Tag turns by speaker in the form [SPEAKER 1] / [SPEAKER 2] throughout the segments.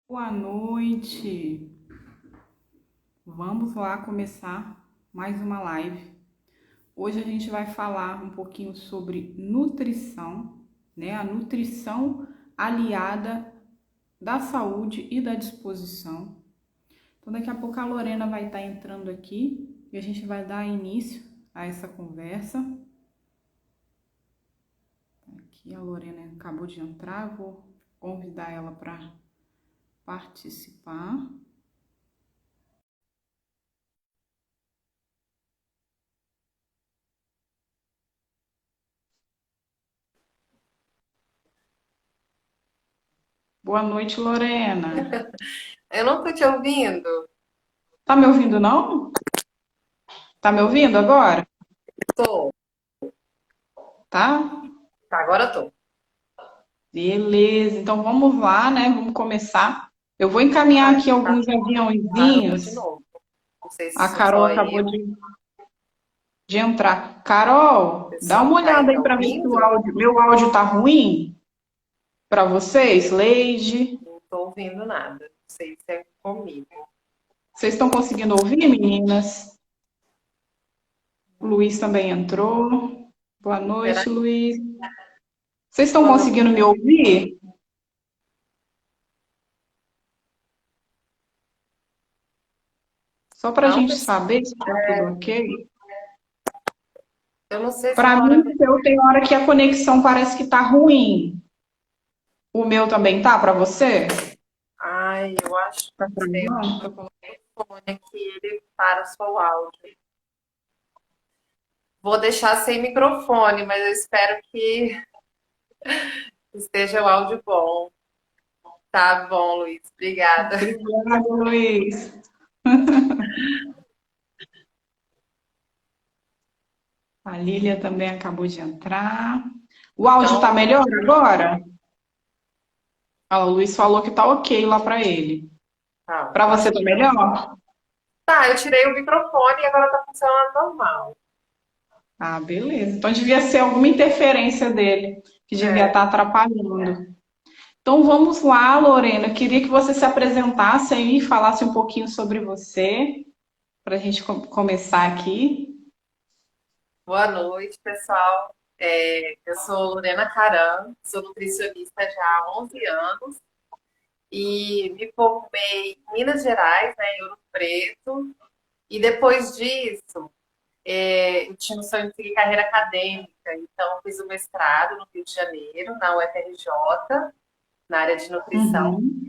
[SPEAKER 1] Boa noite. Vamos lá começar mais uma live. Hoje a gente vai falar um pouquinho sobre nutrição, né? A nutrição aliada da saúde e da disposição. Então daqui a pouco a Lorena vai estar entrando aqui e a gente vai dar início a essa conversa. Aqui a Lorena acabou de entrar, vou convidar ela para participar. Boa noite, Lorena.
[SPEAKER 2] Eu não tô te ouvindo.
[SPEAKER 1] Tá me ouvindo, não? Tá me ouvindo agora?
[SPEAKER 2] Tô.
[SPEAKER 1] Tá?
[SPEAKER 2] Tá, agora eu tô.
[SPEAKER 1] Beleza. Então vamos lá, né? Vamos começar. Eu vou encaminhar
[SPEAKER 2] Ai,
[SPEAKER 1] aqui alguns
[SPEAKER 2] parou de
[SPEAKER 1] aviãozinhos.
[SPEAKER 2] novo. Não sei se
[SPEAKER 1] A
[SPEAKER 2] sou
[SPEAKER 1] Carol
[SPEAKER 2] só
[SPEAKER 1] acabou
[SPEAKER 2] eu.
[SPEAKER 1] de entrar. Carol, dá uma
[SPEAKER 2] Pessoal, tá
[SPEAKER 1] olhada
[SPEAKER 2] aí,
[SPEAKER 1] aí
[SPEAKER 2] tá
[SPEAKER 1] para ver se o
[SPEAKER 2] ouvindo?
[SPEAKER 1] áudio, meu áudio tá ruim para vocês, Leide.
[SPEAKER 2] Não tô ouvindo nada. Não sei se é comigo.
[SPEAKER 1] Vocês estão conseguindo ouvir, meninas? O Luiz também entrou. Boa
[SPEAKER 2] Será
[SPEAKER 1] noite,
[SPEAKER 2] que
[SPEAKER 1] Luiz. Vocês estão
[SPEAKER 2] boa noite?
[SPEAKER 1] conseguindo me ouvir? Só para a
[SPEAKER 2] Não,
[SPEAKER 1] gente
[SPEAKER 2] pessoal.
[SPEAKER 1] saber se está tudo ok.
[SPEAKER 2] Eu não sei se
[SPEAKER 1] Para
[SPEAKER 2] uma
[SPEAKER 1] mim,
[SPEAKER 2] hora.
[SPEAKER 1] o seu tem hora que a conexão parece que tá ruim. O meu também tá para você?
[SPEAKER 2] Ai, eu acho.
[SPEAKER 1] Tá
[SPEAKER 2] Não sei, eu acho que
[SPEAKER 1] travando?
[SPEAKER 2] eu coloquei o fone aqui, ele para só o áudio. Vou deixar sem microfone, mas eu espero que esteja o áudio bom. Tá bom, Luiz. Obrigada.
[SPEAKER 1] Obrigada, Luiz. A Lília também acabou de entrar. O áudio tá
[SPEAKER 2] Então,
[SPEAKER 1] melhor agora? Ah, o Luiz falou que tá ok lá para ele.
[SPEAKER 2] tá,
[SPEAKER 1] Para
[SPEAKER 2] eu
[SPEAKER 1] você
[SPEAKER 2] acho
[SPEAKER 1] tá
[SPEAKER 2] que
[SPEAKER 1] melhor?
[SPEAKER 2] tá, eu tirei o microfone e agora tá funcionando normal.
[SPEAKER 1] Ah, beleza. Então devia ser alguma interferência dele que devia
[SPEAKER 2] É,
[SPEAKER 1] estar atrapalhando. Então vamos lá, Lorena. Eu queria que você se apresentasse aí e falasse um pouquinho sobre você, para a gente começar aqui.
[SPEAKER 2] boa noite, pessoal. Eu sou Lorena Caram, sou nutricionista já há 11 anos e me formei em Minas Gerais, né, em Ouro Preto. E depois disso, eu tinha um sonho de seguir carreira acadêmica, então fiz o mestrado no Rio de Janeiro, na UFRJ, na área de nutrição.
[SPEAKER 1] Uhum,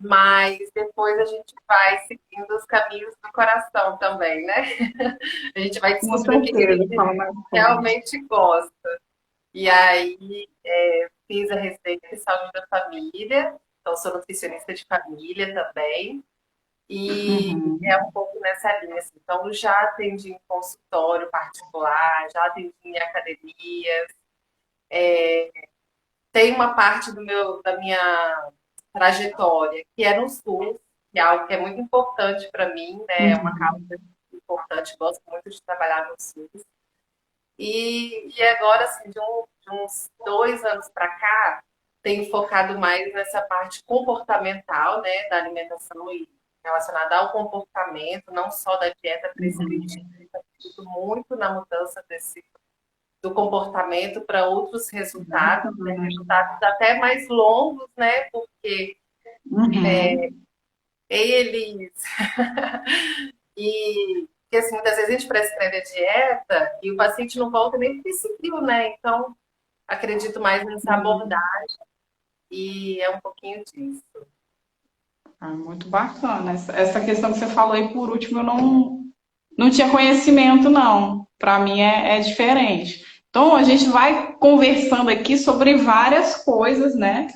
[SPEAKER 2] Mas depois a gente vai seguindo os caminhos do coração também, né? A gente vai
[SPEAKER 1] com
[SPEAKER 2] descobrir o que que a
[SPEAKER 1] certeza,
[SPEAKER 2] gente
[SPEAKER 1] fala mais forte.
[SPEAKER 2] realmente gosta. E aí fiz a residência em saúde da família, então sou nutricionista de família também. E é
[SPEAKER 1] Uhum.
[SPEAKER 2] um pouco nessa linha. Assim. Então, já atendi em consultório particular, já atendi em academia. Tem uma parte da minha trajetória que é no SUS, que é algo que é muito importante para mim, né? É uma causa
[SPEAKER 1] Uhum.
[SPEAKER 2] importante, gosto muito de trabalhar no SUS. E agora, assim, de uns 2 anos para cá, tenho focado mais nessa parte comportamental, né, da alimentação e relacionada ao comportamento, não só da dieta prescritiva,
[SPEAKER 1] Uhum.
[SPEAKER 2] acredito muito na mudança do comportamento para outros resultados, né,
[SPEAKER 1] Bacana.
[SPEAKER 2] resultados até mais longos, né, porque
[SPEAKER 1] Uhum.
[SPEAKER 2] eles e que assim, muitas vezes a gente prescreve a dieta e o paciente não volta nem porque seguiu, né? Então, acredito mais nessa abordagem e é um pouquinho disso.
[SPEAKER 1] Ah, muito bacana. Essa questão que você falou aí por último, eu não tinha conhecimento, não. Para mim é diferente. Então, a gente vai conversando aqui sobre várias coisas, né?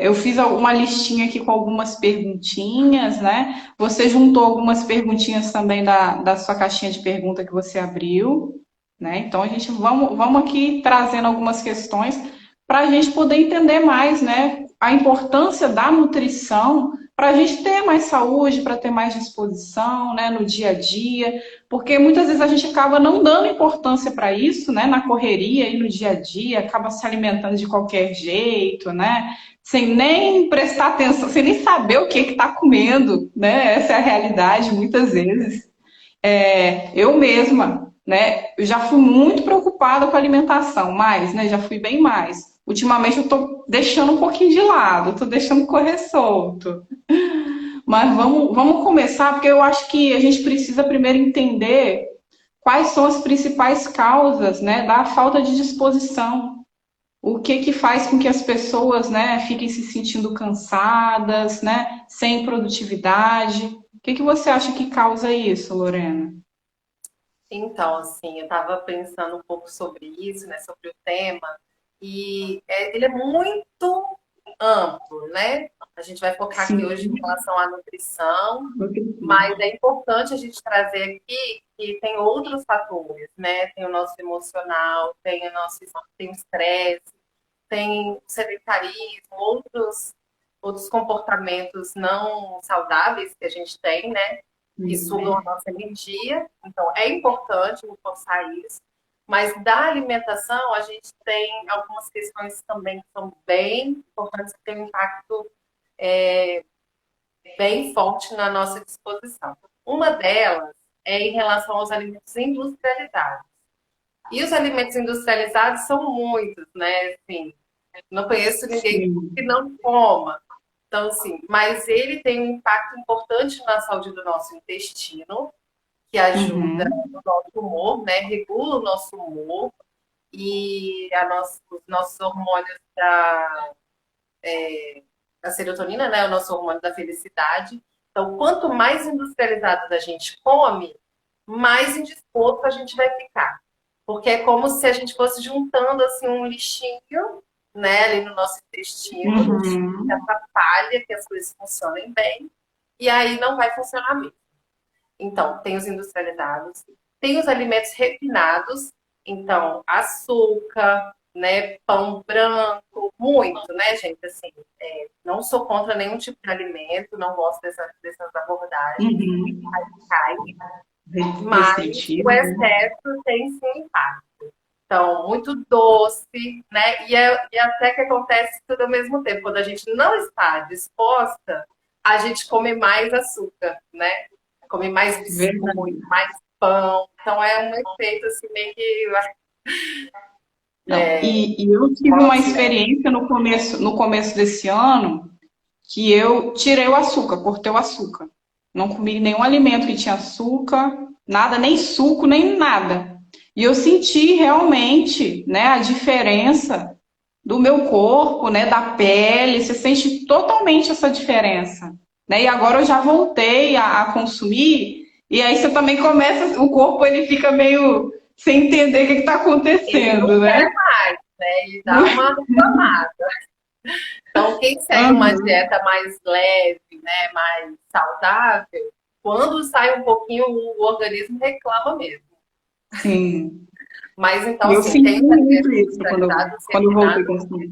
[SPEAKER 1] Eu fiz uma listinha aqui com algumas perguntinhas, né? Você juntou algumas perguntinhas também da sua caixinha de pergunta que você abriu, né? Então a gente vamos aqui trazendo algumas questões para a gente poder entender mais, né? A importância da nutrição para a gente ter mais saúde, para ter mais disposição, né? No dia a dia, porque muitas vezes a gente acaba não dando importância para isso, né? Na correria e no dia a dia, acaba se alimentando de qualquer jeito, né? sem nem prestar atenção, sem nem saber o que está comendo, né? Essa é a realidade, muitas vezes. Eu mesma, né? Eu já fui muito preocupada com a alimentação, mas, né? Já fui bem mais. Ultimamente eu estou deixando um pouquinho de lado, estou deixando correr solto. Mas vamos começar, porque eu acho que a gente precisa primeiro entender quais são as principais causas, né, da falta de disposição. O que que faz com que as pessoas, né, fiquem se sentindo cansadas, né, sem produtividade? O que que você acha que causa isso, Lorena?
[SPEAKER 2] Então, assim, eu estava pensando um pouco sobre isso, né, sobre o tema, e ele é muito amplo, né? A gente vai focar aqui hoje em
[SPEAKER 1] Sim.
[SPEAKER 2] relação à nutrição, mas é importante a gente trazer aqui que tem outros fatores, né? Tem o nosso emocional, tem o estresse, tem o sedentarismo, outros comportamentos não saudáveis que a gente tem, né? Que sugam a nossa energia. Então, é importante reforçar isso. Mas da alimentação, a gente tem algumas questões também que são bem importantes, que têm um impacto bem forte na nossa disposição. Uma delas é em relação aos alimentos industrializados. E os alimentos industrializados são muitos, né? Assim, não conheço ninguém
[SPEAKER 1] Sim.
[SPEAKER 2] que não coma. Então, assim, mas ele tem um impacto importante na saúde do nosso intestino, que ajuda
[SPEAKER 1] Uhum.
[SPEAKER 2] no nosso humor, né? Regula o nosso humor e os nossos hormônios da serotonina, né? O nosso hormônio da felicidade. Então, quanto mais industrializado a gente come, mais indisposto a gente vai ficar. Porque é como se a gente fosse juntando assim um lixinho, né, ali no nosso intestino, um lixinho que
[SPEAKER 1] Uhum.
[SPEAKER 2] atrapalha que as coisas funcionem bem, e aí não vai funcionar mesmo. Então, tem os industrializados, tem os alimentos refinados, então, açúcar, né, pão branco, muito, né, gente, assim, não sou contra nenhum tipo de alimento, não gosto dessas abordagens,
[SPEAKER 1] Uhum.
[SPEAKER 2] cai, mas o
[SPEAKER 1] Restritivo, né?
[SPEAKER 2] excesso tem sim impacto. Então, muito doce, né, e até que acontece tudo ao mesmo tempo, quando a gente não está disposta, a gente come mais açúcar, né, come mais biscoito,
[SPEAKER 1] Verdade.
[SPEAKER 2] mais pão. Então é um efeito assim meio que
[SPEAKER 1] Não, e eu tive
[SPEAKER 2] bola
[SPEAKER 1] uma
[SPEAKER 2] de neve.
[SPEAKER 1] experiência no começo desse ano que eu tirei o açúcar, cortei o açúcar. Não comi nenhum alimento que tinha açúcar, nada, nem suco, nem nada. E eu senti realmente, né, a diferença do meu corpo, né, da pele. Você sente totalmente essa diferença, né? E agora eu já voltei a consumir. E aí você também começa, o corpo ele fica meio sem entender o que está
[SPEAKER 2] Ele não
[SPEAKER 1] acontecendo, né?
[SPEAKER 2] quer mais, né? Ele dá uma reclamada. Então, quem segue uma
[SPEAKER 1] Uhum.
[SPEAKER 2] dieta mais leve, né, mais saudável, quando sai um pouquinho, o organismo reclama mesmo.
[SPEAKER 1] Sim.
[SPEAKER 2] Mas então,
[SPEAKER 1] E eu
[SPEAKER 2] assim,
[SPEAKER 1] senti
[SPEAKER 2] tem os
[SPEAKER 1] muito
[SPEAKER 2] alimentos
[SPEAKER 1] isso
[SPEAKER 2] industrializados,
[SPEAKER 1] quando eu voltei a
[SPEAKER 2] refinados,
[SPEAKER 1] consumir.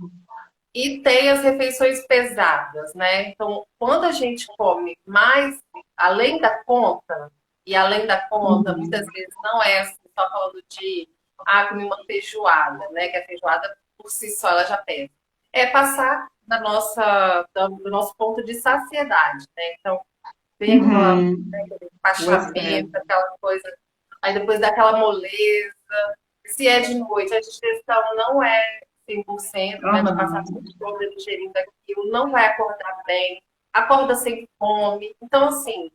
[SPEAKER 2] e tem as refeições pesadas, né? Então, quando a gente come mais além da conta, e além da conta, muitas
[SPEAKER 1] Uhum.
[SPEAKER 2] vezes não é assim, só falando de comer uma feijoada, né? Que a feijoada por si só ela já pesa. É passar do nosso ponto de saciedade, né? Então, vem
[SPEAKER 1] Uhum.
[SPEAKER 2] aquele
[SPEAKER 1] O excesso.
[SPEAKER 2] empachamento, aquela coisa, aí depois dá aquela moleza. Se é de noite, a digestão não é 100%, né? Vai passar
[SPEAKER 1] Uhum.
[SPEAKER 2] muito todo digerindo aquilo, não vai acordar bem, acorda sem fome. Então, assim,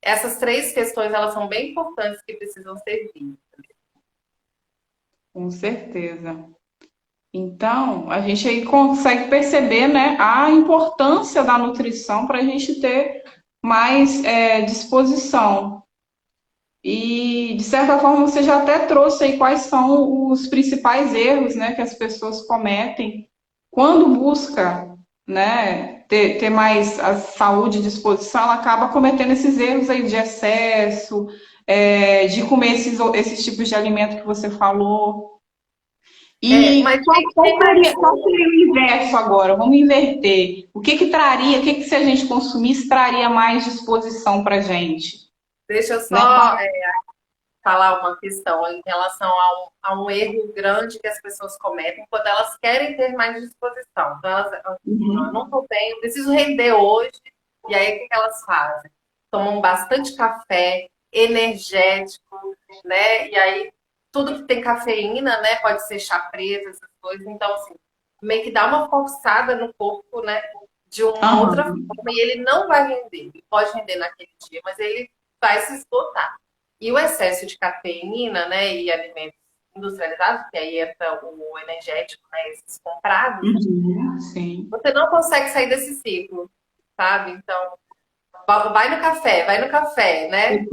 [SPEAKER 2] essas três questões, elas são bem importantes que precisam ser vistas.
[SPEAKER 1] Com certeza. Então, a gente aí consegue perceber, né, a importância da nutrição para a gente ter mais disposição. E, de certa forma, você já até trouxe aí quais são os principais erros, né, que as pessoas cometem quando busca, né, ter mais a saúde e disposição, ela acaba cometendo esses erros aí de excesso, de comer esses tipos de alimento que você falou.
[SPEAKER 2] Mas
[SPEAKER 1] E
[SPEAKER 2] tem mais
[SPEAKER 1] qual
[SPEAKER 2] um.
[SPEAKER 1] seria o inverso agora? Vamos inverter. O que que traria, o que que se a gente consumisse traria mais disposição para a gente?
[SPEAKER 2] Deixa eu
[SPEAKER 1] Né?
[SPEAKER 2] só falar uma questão em relação a um erro grande que as pessoas cometem quando elas querem ter mais disposição. Então, elas não estou bem, eu preciso render hoje. E aí, o que elas fazem? Tomam bastante café, energético, né? E aí, tudo que tem cafeína, né? Pode ser chá preto, essas coisas. Então, assim, meio que dá uma forçada no corpo, né? De uma outra
[SPEAKER 1] Aham.
[SPEAKER 2] forma. E ele não vai render. Ele pode render naquele dia, mas ele vai se esgotar. E o excesso de cafeína, né, e alimentos industrializados, que aí entra o energético, né, esses comprados,
[SPEAKER 1] Uhum. Sim.
[SPEAKER 2] você não consegue sair desse ciclo, sabe? Então, vai no café, né?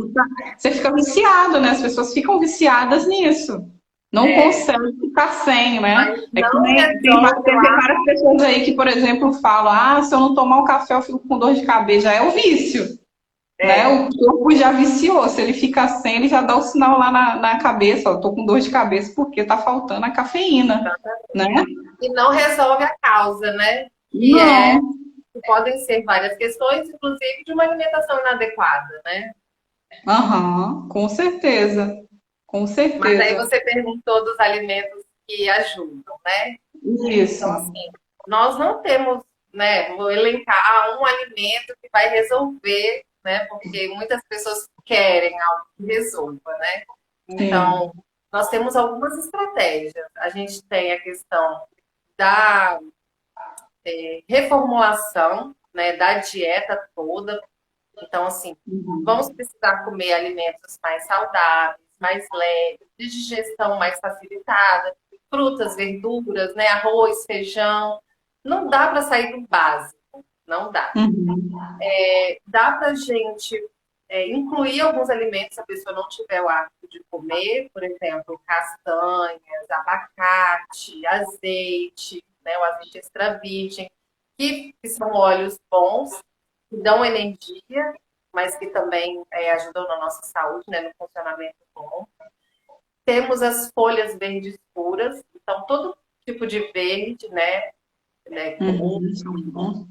[SPEAKER 1] Você fica viciado, né? As pessoas ficam viciadas nisso. Não
[SPEAKER 2] É,
[SPEAKER 1] consegue ficar sem, né? É que
[SPEAKER 2] não
[SPEAKER 1] nem
[SPEAKER 2] resolve
[SPEAKER 1] tem
[SPEAKER 2] lá.
[SPEAKER 1] várias pessoas aí que, por exemplo, falam: ah, se eu não tomar um café, eu fico com dor de cabeça. Já é o vício, né?
[SPEAKER 2] É,
[SPEAKER 1] O corpo já viciou. Se ele fica sem, ele já dá o sinal lá na cabeça: ó, tô com dor de cabeça porque tá faltando a cafeína, né?
[SPEAKER 2] e não resolve a causa, né?
[SPEAKER 1] Não.
[SPEAKER 2] Que podem ser várias questões, inclusive de uma alimentação inadequada, né?
[SPEAKER 1] Aham, com certeza. Com
[SPEAKER 2] Mas aí
[SPEAKER 1] certeza.
[SPEAKER 2] você perguntou dos alimentos que ajudam, né?
[SPEAKER 1] Isso.
[SPEAKER 2] Então, assim, nós não temos, né, vou elencar um alimento que vai resolver, né, porque muitas pessoas querem algo que resolva, né?
[SPEAKER 1] Sim.
[SPEAKER 2] Então, nós temos algumas estratégias. A gente tem a questão da reformulação, né, da dieta toda. Então, assim, vamos precisar comer alimentos mais saudáveis, mais leves, de digestão mais facilitada, frutas, verduras, né, arroz, feijão. Não dá para sair do básico, não dá.
[SPEAKER 1] Uhum.
[SPEAKER 2] Dá para a gente incluir alguns alimentos se a pessoa não tiver o hábito de comer, por exemplo, castanhas, abacate, azeite, né, o azeite extra virgem, que são óleos bons, que dão energia, mas que também ajudam na nossa saúde, né, no funcionamento bom. Temos as folhas verdes puras, então todo tipo de verde, né,
[SPEAKER 1] Uhum. São bons.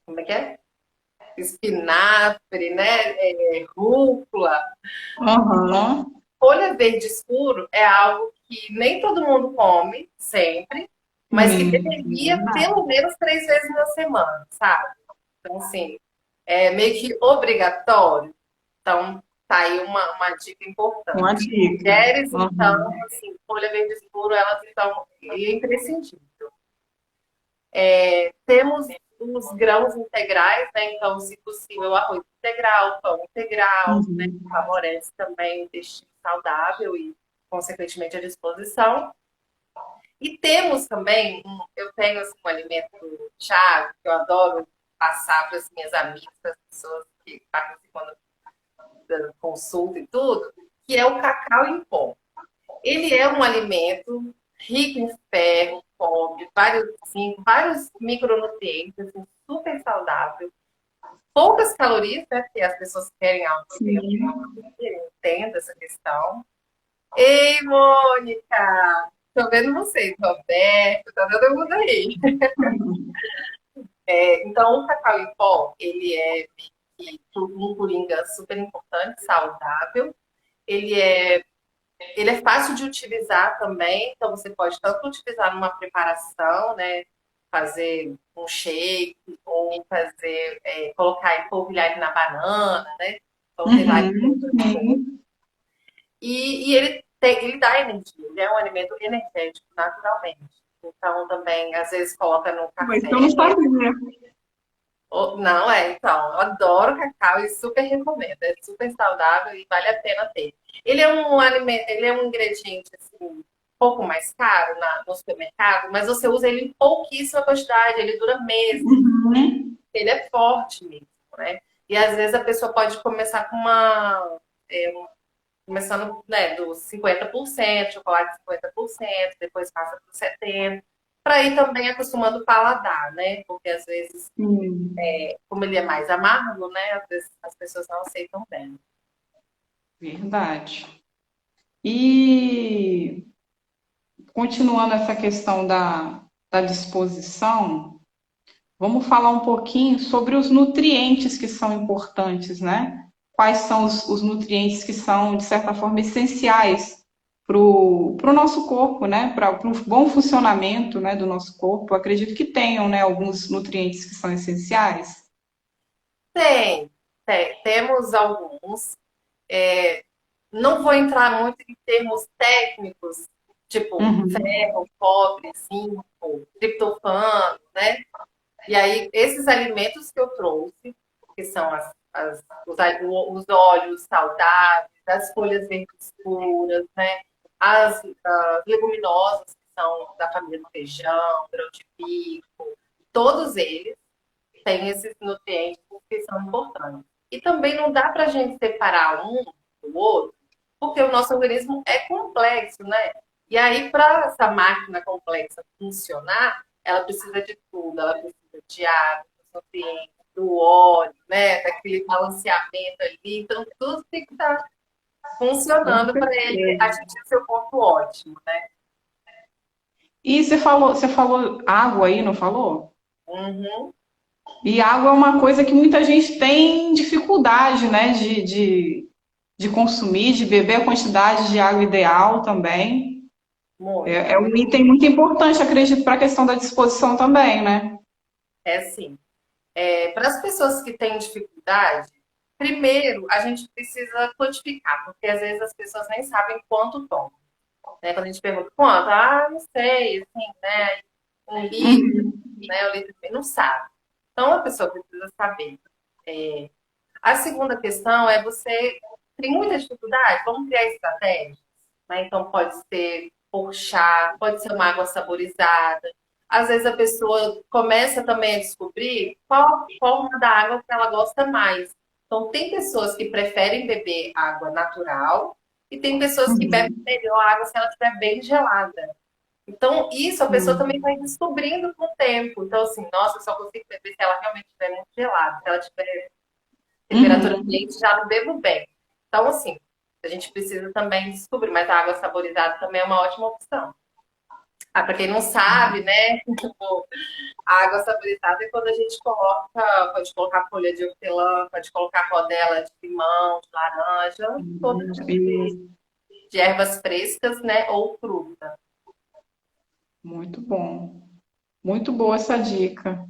[SPEAKER 2] como é que é? Espinafre, né, rúcula.
[SPEAKER 1] Aham.
[SPEAKER 2] Folha verde escuro é algo que nem todo mundo come sempre, mas que
[SPEAKER 1] Sim.
[SPEAKER 2] deveria pelo menos 3 vezes na semana, sabe? Então, assim, é meio que obrigatório. Então, tá aí uma dica
[SPEAKER 1] Uma
[SPEAKER 2] importante.
[SPEAKER 1] dica.
[SPEAKER 2] Mulheres, então,
[SPEAKER 1] Aham.
[SPEAKER 2] assim, folha verde escuro, elas estão imprescindível. Temos os grãos integrais, né? Então, se possível, arroz integral, pão integral, né?
[SPEAKER 1] Uhum.
[SPEAKER 2] Favorece também o intestino saudável e, consequentemente, a disposição. E temos também, eu tenho assim, um alimento chave que eu adoro passar para as minhas amigas, para as pessoas que participam da consulta e tudo, que é o cacau em pó. Ele é um alimento rico em ferro, cobre, vários micronutrientes, assim, super saudável. Poucas calorias, né? Porque as pessoas querem algo que tenha
[SPEAKER 1] Sim.
[SPEAKER 2] eu entendo essa questão. Ei, Mônica! Tô vendo vocês, Roberto, tá todo mundo aí. Então, o cacau em pó, ele é um coringa super importante, saudável. Ele é Ele é fácil de utilizar também, então você pode tanto utilizar numa preparação, né? Fazer um shake, ou colocar e polvilhar ele na banana, né? Então tem várias
[SPEAKER 1] Uhum.
[SPEAKER 2] outras coisas.
[SPEAKER 1] Sim.
[SPEAKER 2] E ele dá energia, ele é um alimento energético naturalmente. Então também, às vezes, coloca no
[SPEAKER 1] Mas eu não
[SPEAKER 2] café.
[SPEAKER 1] sabia.
[SPEAKER 2] Não é, então, eu adoro cacau e super recomendo. É super saudável e vale a pena ter. Ele é um alimento, ele é um ingrediente assim, um pouco mais caro no supermercado, mas você usa ele em pouquíssima quantidade, ele dura meses,
[SPEAKER 1] Uhum.
[SPEAKER 2] ele é forte mesmo, né? E às vezes a pessoa pode começar com começando, né, dos 50%, chocolate 50%, depois passa para 70%, para ir também acostumando o paladar, né? Porque às vezes
[SPEAKER 1] Sim.
[SPEAKER 2] como ele é mais amargo, né? Às vezes as pessoas não aceitam bem.
[SPEAKER 1] Verdade. E continuando essa questão da disposição, vamos falar um pouquinho sobre os nutrientes que são importantes, né? quais são os nutrientes que são, de certa forma, essenciais para o nosso corpo, né? Para o bom funcionamento, né, do nosso corpo. Eu acredito que tenham, né, alguns nutrientes que são essenciais.
[SPEAKER 2] Temos alguns. É, não vou entrar muito em termos técnicos, tipo
[SPEAKER 1] Uhum.
[SPEAKER 2] ferro, cobre, zinco, triptofano, né? E aí, esses alimentos que eu trouxe, que são os óleos saudáveis, as folhas verdes escuras, né? As leguminosas, que são da família do feijão, grão de bico, todos eles têm esses nutrientes que são importantes. E também não dá para a gente separar um do outro, porque o nosso organismo é complexo, né? E aí, para essa máquina complexa funcionar, ela precisa de tudo, ela precisa de água, dos nutrientes, do óleo, né? Daquele balanceamento ali. Então, tudo tem que estar
[SPEAKER 1] Com
[SPEAKER 2] funcionando para ele
[SPEAKER 1] certeza.
[SPEAKER 2] atingir o seu ponto ótimo, né?
[SPEAKER 1] E você falou água aí, não falou?
[SPEAKER 2] Uhum.
[SPEAKER 1] E água é uma coisa que muita gente tem dificuldade, né, de consumir, de beber a quantidade de água ideal também.
[SPEAKER 2] Muito,
[SPEAKER 1] É um
[SPEAKER 2] muito.
[SPEAKER 1] item muito importante, acredito, para a questão da disposição também, né?
[SPEAKER 2] É sim. Para as pessoas que têm dificuldade, primeiro a gente precisa codificar, porque às vezes as pessoas nem sabem quanto tomam. Né? Quando a gente pergunta quanto, não sei, assim, né? Um litro,
[SPEAKER 1] Uhum.
[SPEAKER 2] né? Um litro e meio, não sabe. Então a pessoa precisa saber. É, A segunda questão é você tem muita dificuldade, vamos criar estratégias, né? Então pode ser por chá, pode ser uma água saborizada. Às vezes a pessoa começa também a descobrir qual forma da água que ela gosta mais. Então tem pessoas que preferem beber água natural e tem pessoas que bebem
[SPEAKER 1] Uhum.
[SPEAKER 2] melhor água se ela estiver bem gelada. Então, isso a pessoa também vai descobrindo com o tempo. Então, assim, nossa, eu só consigo beber se ela realmente estiver muito gelada. Se ela estiver temperatura
[SPEAKER 1] Uhum.
[SPEAKER 2] ambiente, já não bebo bem. Então, assim, a gente precisa também descobrir, mas a água saborizada também é uma ótima opção. Para quem não sabe, né? Tipo, a água saborizada é quando a gente coloca, pode colocar folha de hortelã, pode colocar rodela de limão, de laranja, todo tipo
[SPEAKER 1] Isso.
[SPEAKER 2] de ervas frescas, né? Ou fruta.
[SPEAKER 1] Muito bom. Muito boa essa dica.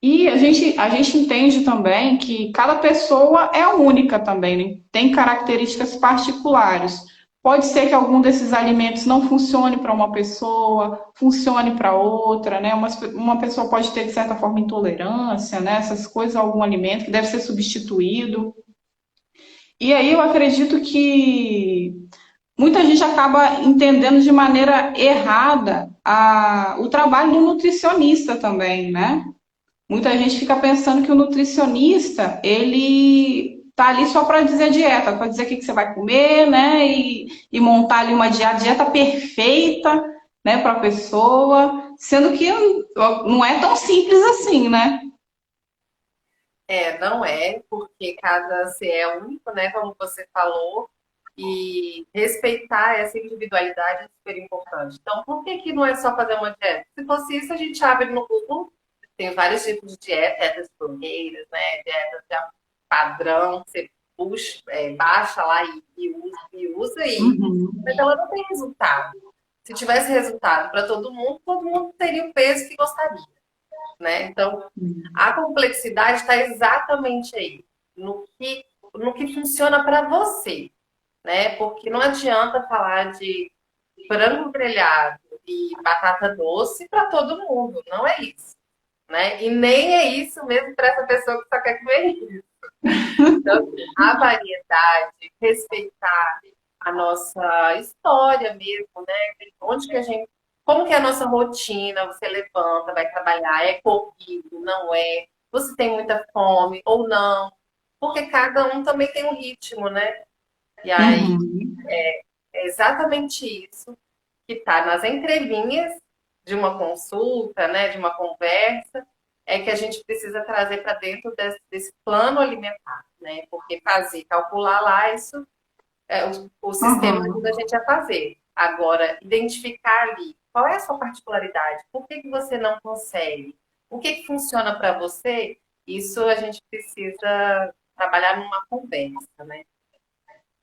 [SPEAKER 1] E a gente entende também que cada pessoa é única também, né? Tem características particulares. Pode ser que algum desses alimentos não funcione para uma pessoa, funcione para outra, né? Uma pessoa pode ter, de certa forma, intolerância, né? Essas coisas a algum alimento que deve ser substituído. E aí eu acredito que muita gente acaba entendendo de maneira errada o trabalho do nutricionista também, né? Muita gente fica pensando que o nutricionista, ele tá ali só para dizer dieta, para dizer o que você vai comer, né? E montar ali uma dieta perfeita, né, para a pessoa, sendo que não é tão simples assim, né?
[SPEAKER 2] Não é, porque cada ser é único, né? Como você falou, e respeitar essa individualidade é super importante. Então, por que que não é só fazer uma dieta? Se fosse isso, a gente abre no Google, tem vários tipos de dieta, dietas blogueiras, né? Dietas já padrão, você baixa lá mas ela não tem resultado. Se tivesse resultado para todo mundo teria o peso que gostaria, né? Então, a complexidade está exatamente aí, no que funciona para você, né? Porque não adianta falar de frango grelhado e batata doce para todo mundo, não é isso, né? E nem é isso mesmo para essa pessoa que só quer comer isso. Então, a variedade, respeitar a nossa história mesmo, né? Onde que a gente, como que é a nossa rotina? Você levanta, vai trabalhar, é corrido, não é? Você tem muita fome ou não? Porque cada um também tem um ritmo, né? E aí
[SPEAKER 1] Uhum.
[SPEAKER 2] é exatamente isso que está nas entrelinhas de uma consulta, né, de uma conversa, é que a gente precisa trazer para dentro desse plano alimentar, né? Porque fazer, calcular lá, isso o sistema ajuda a
[SPEAKER 1] Uhum.
[SPEAKER 2] gente a fazer. Agora, identificar ali qual é a sua particularidade, por que que você não consegue, o que que funciona para você, Isso a gente precisa trabalhar numa conversa, né?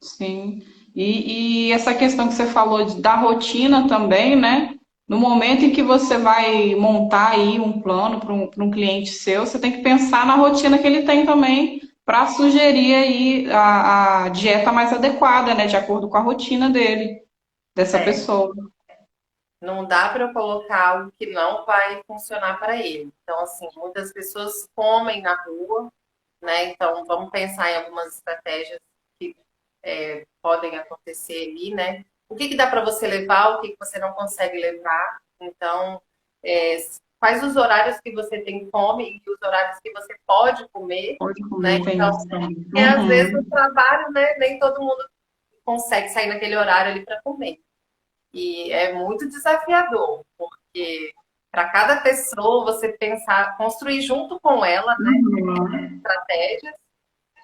[SPEAKER 1] Sim. E essa questão que você falou da rotina também, né? No momento em que você vai montar aí um plano para um cliente seu, você tem que pensar na rotina que ele tem também para sugerir aí a dieta mais adequada, né? De acordo com a rotina dele, dessa
[SPEAKER 2] É,
[SPEAKER 1] pessoa.
[SPEAKER 2] não dá para eu colocar algo que não vai funcionar para ele. Então, assim, muitas pessoas comem na rua, né? Então, vamos pensar em algumas estratégias que podem acontecer ali, né? O que que dá para você levar, o que que você não consegue levar. Então, é, quais os horários que você tem fome e os horários que você pode comer,
[SPEAKER 1] Pode
[SPEAKER 2] né?
[SPEAKER 1] comer, tem
[SPEAKER 2] Então,
[SPEAKER 1] isso também.
[SPEAKER 2] e às vezes no
[SPEAKER 1] Uhum.
[SPEAKER 2] trabalho, né, nem todo mundo consegue sair naquele horário ali para comer. E é muito desafiador, porque para cada pessoa você pensar, construir junto com ela, né,
[SPEAKER 1] Uhum.
[SPEAKER 2] estratégias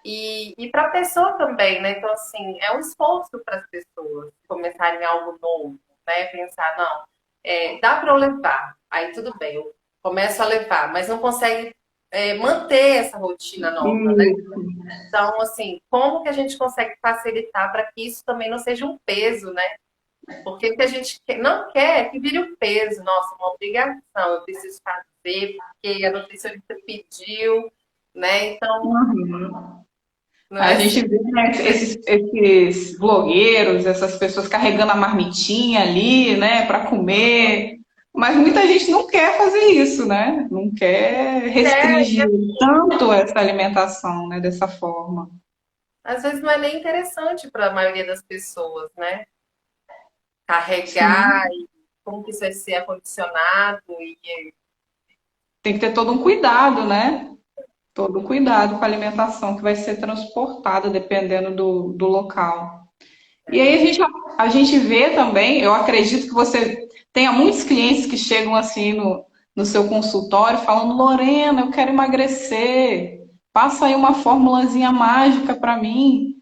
[SPEAKER 2] e para a pessoa também, né? Então, assim, é um esforço para as pessoas começarem algo novo, né? Pensar, não, dá para eu levar, aí tudo bem, eu começo a levar, mas não consegue manter essa rotina nova, né?
[SPEAKER 1] Isso.
[SPEAKER 2] Então, assim, como que a gente consegue facilitar para que isso também não seja um peso, né? Porque o que a gente não quer é que vire um peso, nossa, uma obrigação, eu preciso fazer, porque a nutricionista pediu, né? Então,
[SPEAKER 1] Uhum.
[SPEAKER 2] não
[SPEAKER 1] A
[SPEAKER 2] é assim.
[SPEAKER 1] gente vê, né, esses blogueiros, essas pessoas carregando a marmitinha ali, né, para comer, mas muita gente não quer fazer isso, né? Não quer
[SPEAKER 2] E
[SPEAKER 1] restringir tanto essa alimentação, né, dessa forma.
[SPEAKER 2] às vezes não é nem interessante para a maioria das pessoas, né?
[SPEAKER 1] Sim,
[SPEAKER 2] Carregar e como que isso vai ser acondicionado e
[SPEAKER 1] tem que ter todo um cuidado, né? Todo um cuidado com a alimentação que vai ser transportada dependendo do local. E aí a gente vê também, eu acredito que você tenha muitos clientes que chegam assim no seu consultório falando, Lorena, eu quero emagrecer, passa aí uma formulazinha mágica para mim,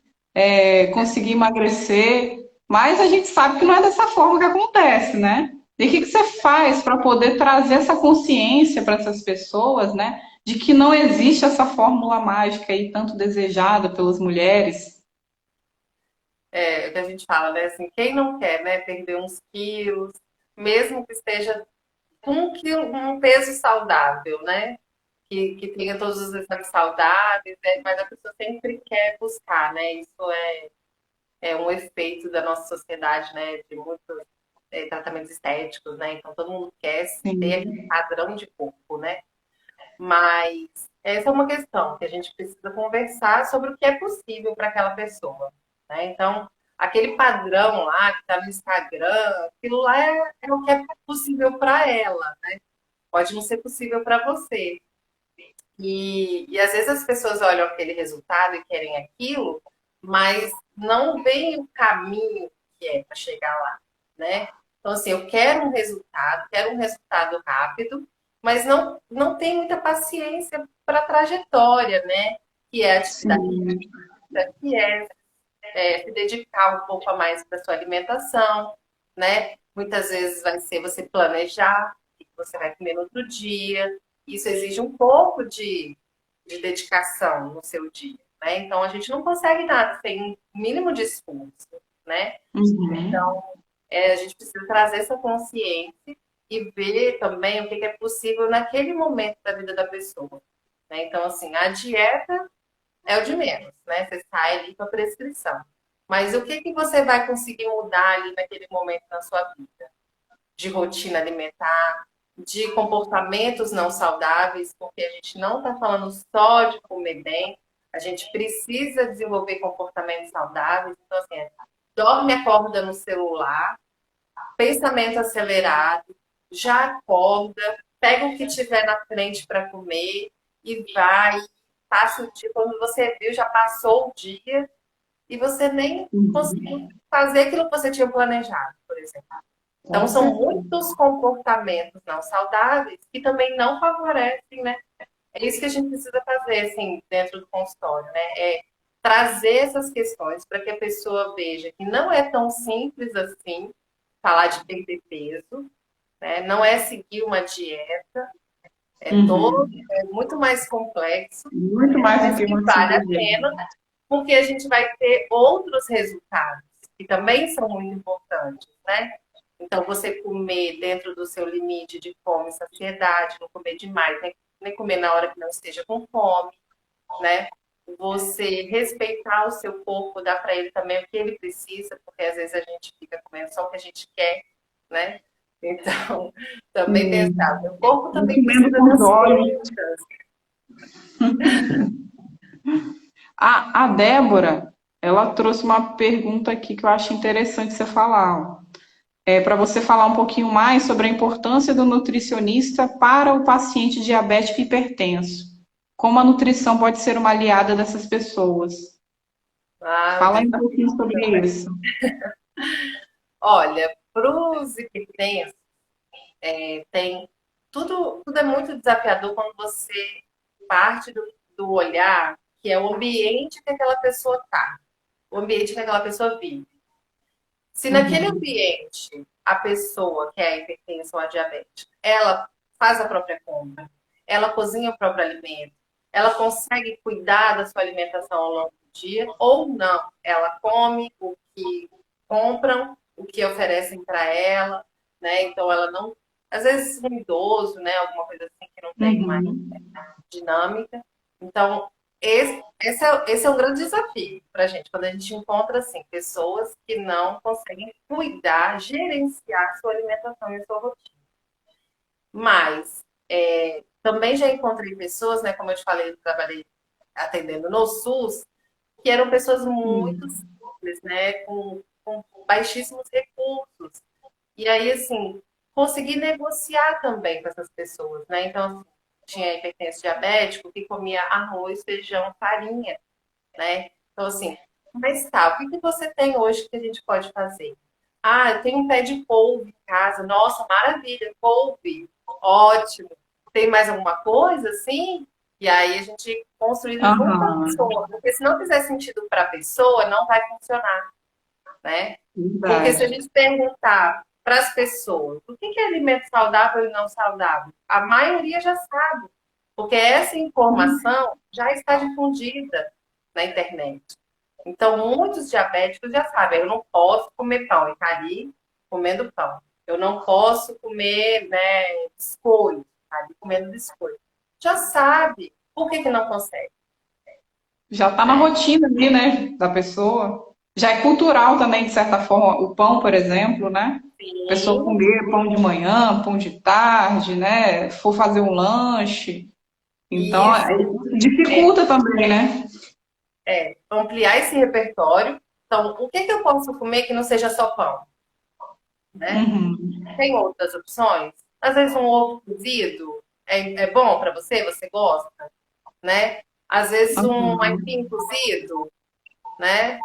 [SPEAKER 1] conseguir emagrecer. Mas a gente sabe que não é dessa forma que acontece, né? E o que você faz para poder trazer essa consciência para essas pessoas, né? De que não existe essa fórmula mágica aí tanto desejada pelas mulheres?
[SPEAKER 2] o que a gente fala, né? Assim, quem não quer, né, perder uns quilos, mesmo que esteja com um peso saudável, né? Que tenha todos os exames saudáveis, mas a pessoa sempre quer buscar, né? Isso é um efeito da nossa sociedade, né? De muitos tratamentos estéticos, né? Então todo mundo quer ter aquele
[SPEAKER 1] Sim,
[SPEAKER 2] padrão de corpo, né? Mas essa é uma questão que a gente precisa conversar sobre o que é possível para aquela pessoa, né? Então, aquele padrão lá que está no Instagram, aquilo lá é o que é possível para ela, né? Pode não ser possível para você. E às vezes as pessoas olham aquele resultado e querem aquilo, mas não veem o caminho que é para chegar lá, né? Então, assim, eu quero um resultado rápido, mas não tem muita paciência para a trajetória, né? Que é a atividade
[SPEAKER 1] sim.
[SPEAKER 2] física, que se dedicar um pouco a mais para sua alimentação, né? Muitas vezes vai ser você planejar o que você vai comer no outro dia. Isso exige um pouco de dedicação no seu dia, né? Então a gente não consegue nada sem um mínimo de esforço, né?
[SPEAKER 1] Uhum.
[SPEAKER 2] A gente precisa trazer essa consciência e ver também o que é possível naquele momento da vida da pessoa. Né? Então, assim, a dieta é o de menos, né? Você sai ali com a prescrição. Mas o que você vai conseguir mudar ali naquele momento na sua vida? De rotina alimentar, de comportamentos não saudáveis, porque a gente não está falando só de comer bem, a gente precisa desenvolver comportamentos saudáveis. Então, assim, dorme e acorda no celular, pensamento acelerado, já acorda, pega o que tiver na frente para comer e vai, passa o dia. Quando você viu, já passou o dia e você nem conseguiu fazer aquilo que você tinha planejado, por exemplo.
[SPEAKER 1] Com
[SPEAKER 2] Então, são
[SPEAKER 1] certeza.
[SPEAKER 2] muitos comportamentos não saudáveis que também não favorecem, né? É isso que a gente precisa fazer, assim, dentro do consultório, né? É trazer essas questões para que a pessoa veja que não é tão simples assim falar de perder peso, né? Não é seguir uma dieta,
[SPEAKER 1] Uhum.
[SPEAKER 2] É muito mais complexo,
[SPEAKER 1] Muito mais do
[SPEAKER 2] mas
[SPEAKER 1] que
[SPEAKER 2] que
[SPEAKER 1] uma
[SPEAKER 2] vale a
[SPEAKER 1] cirurgia.
[SPEAKER 2] pena, porque a gente vai ter outros resultados, que também são muito importantes, né? Então, você comer dentro do seu limite de fome e saciedade, não comer demais, nem comer na hora que não esteja com fome, né? Você respeitar o seu corpo, dar para ele também o que ele precisa, porque às vezes a gente fica comendo só o que a gente quer, né? Então, também pensar,
[SPEAKER 1] Sim.
[SPEAKER 2] meu corpo
[SPEAKER 1] E
[SPEAKER 2] também
[SPEAKER 1] comendo
[SPEAKER 2] precisa
[SPEAKER 1] com os
[SPEAKER 2] das
[SPEAKER 1] olhos.
[SPEAKER 2] frutas.
[SPEAKER 1] A Débora, ela trouxe uma pergunta aqui que eu acho interessante você falar. Ó. É para você falar um pouquinho mais sobre a importância do nutricionista para o paciente diabético e hipertenso. Como a nutrição pode ser uma aliada dessas pessoas?
[SPEAKER 2] Ah, o
[SPEAKER 1] Fala aí um pouquinho
[SPEAKER 2] desafio
[SPEAKER 1] sobre
[SPEAKER 2] também.
[SPEAKER 1] isso.
[SPEAKER 2] Olha, para os hipertensos, tem tudo é muito desafiador quando você parte do olhar que é o ambiente que aquela pessoa está, o ambiente que aquela pessoa vive. Se naquele
[SPEAKER 1] Uhum.
[SPEAKER 2] ambiente a pessoa que é a hipertensa ou a diabetes, ela faz a própria compra, ela cozinha o próprio alimento, ela consegue cuidar da sua alimentação ao longo do dia, ou não, ela come o que compram, o que oferecem para ela, né? Então ela não, às vezes um idoso, né? Alguma coisa assim que não tem mais
[SPEAKER 1] Uhum.
[SPEAKER 2] dinâmica. Então, esse é um grande desafio para a gente, quando a gente encontra assim, pessoas que não conseguem cuidar, gerenciar sua alimentação e sua rotina. Mas também já encontrei pessoas, né, como eu te falei, eu trabalhei atendendo no SUS, que eram pessoas muito
[SPEAKER 1] Sim.
[SPEAKER 2] simples, né, com baixíssimos recursos. E aí, assim, consegui negociar também com essas pessoas, né? Então, assim, tinha hipertenso diabético que comia arroz, feijão, farinha, né? Então, assim, mas tá, o que que você tem hoje que a gente pode fazer? Ah, eu tenho um pé de couve em casa. Nossa, maravilha, couve. Ótimo. Tem mais alguma coisa assim? E aí a gente construindo junto com a
[SPEAKER 1] Aham.
[SPEAKER 2] pessoa, porque se não fizer sentido para a pessoa, não vai funcionar, né? Porque se a
[SPEAKER 1] Verdade.
[SPEAKER 2] gente perguntar para as pessoas o que é alimento saudável e não saudável, a maioria já sabe, porque essa informação já está difundida na internet. Então, muitos diabéticos já sabem, eu não posso comer pão, e está ali comendo pão. Eu não posso comer, né, biscoito, está ali comendo biscoito. Já sabe. Por que não consegue,
[SPEAKER 1] Já está na
[SPEAKER 2] né?
[SPEAKER 1] rotina ali, né, da pessoa. Já é cultural também, de certa forma, o pão, por exemplo, né? A pessoa
[SPEAKER 2] Sim,
[SPEAKER 1] comer pão de manhã, pão de tarde, né? For fazer um lanche. Então,
[SPEAKER 2] isso. É,
[SPEAKER 1] dificulta também, né?
[SPEAKER 2] ampliar esse repertório. Então, o que eu posso comer que não seja só pão, né?
[SPEAKER 1] Uhum.
[SPEAKER 2] Tem outras opções? Às vezes um ovo cozido é bom para você, você gosta, né? Às vezes um
[SPEAKER 1] Uhum.
[SPEAKER 2] aipim cozido, né?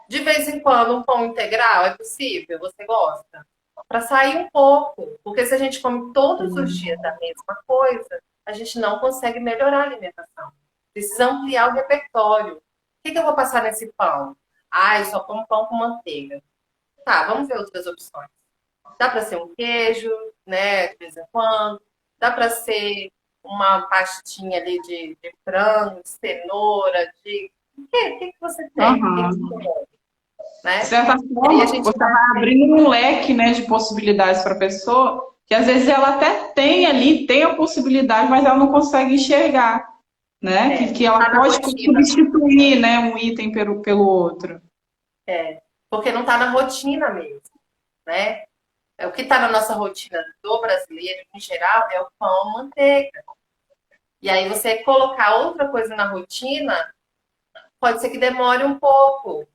[SPEAKER 2] De vez em quando um pão integral é possível, você gosta? Para sair um pouco, porque se a gente come todos os dias a mesma coisa, a gente não consegue melhorar a alimentação. Precisa ampliar o repertório. O que eu vou passar nesse pão? Ah, eu só como pão com manteiga. Tá, vamos ver outras opções. Dá para ser um queijo, né, de vez em quando. Dá para ser uma pastinha ali de frango, de cenoura, de... O que você tem? O que você
[SPEAKER 1] Uhum.
[SPEAKER 2] come,
[SPEAKER 1] De
[SPEAKER 2] né?
[SPEAKER 1] certa
[SPEAKER 2] E aí a
[SPEAKER 1] forma,
[SPEAKER 2] gente
[SPEAKER 1] você
[SPEAKER 2] vai...
[SPEAKER 1] vai abrindo um leque, né, de possibilidades para a pessoa, que às vezes ela até tem ali, tem a possibilidade, mas ela não consegue enxergar, né? Que
[SPEAKER 2] Não
[SPEAKER 1] ela
[SPEAKER 2] tá na
[SPEAKER 1] pode
[SPEAKER 2] rotina.
[SPEAKER 1] substituir, né, um item pelo outro.
[SPEAKER 2] Porque não tá na rotina mesmo, né? O que está na nossa rotina do brasileiro, em geral, é o pão, manteiga. E aí você colocar outra coisa na rotina, pode ser que demore um pouco,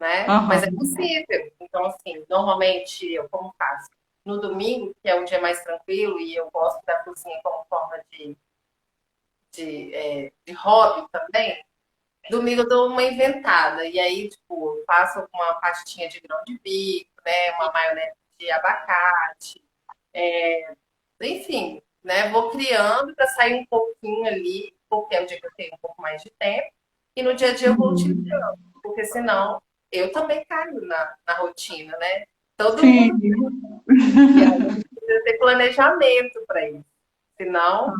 [SPEAKER 2] né? Mas é
[SPEAKER 1] Aham.
[SPEAKER 2] possível. Então, assim, normalmente eu como faço no domingo, que é um dia mais tranquilo, e eu gosto da cozinha como forma de hobby também. Domingo eu dou uma inventada. E aí, tipo, eu faço uma pastinha de grão de bico, né? Uma maionese de abacate. Enfim, né? Vou criando para sair um pouquinho ali, porque é o dia que eu tenho um pouco mais de tempo. E no dia a dia eu vou
[SPEAKER 1] Uhum.
[SPEAKER 2] utilizando, porque senão eu também caio na rotina, né? Todo mundo.
[SPEAKER 1] Sim.
[SPEAKER 2] E aí precisa ter planejamento para isso. Senão,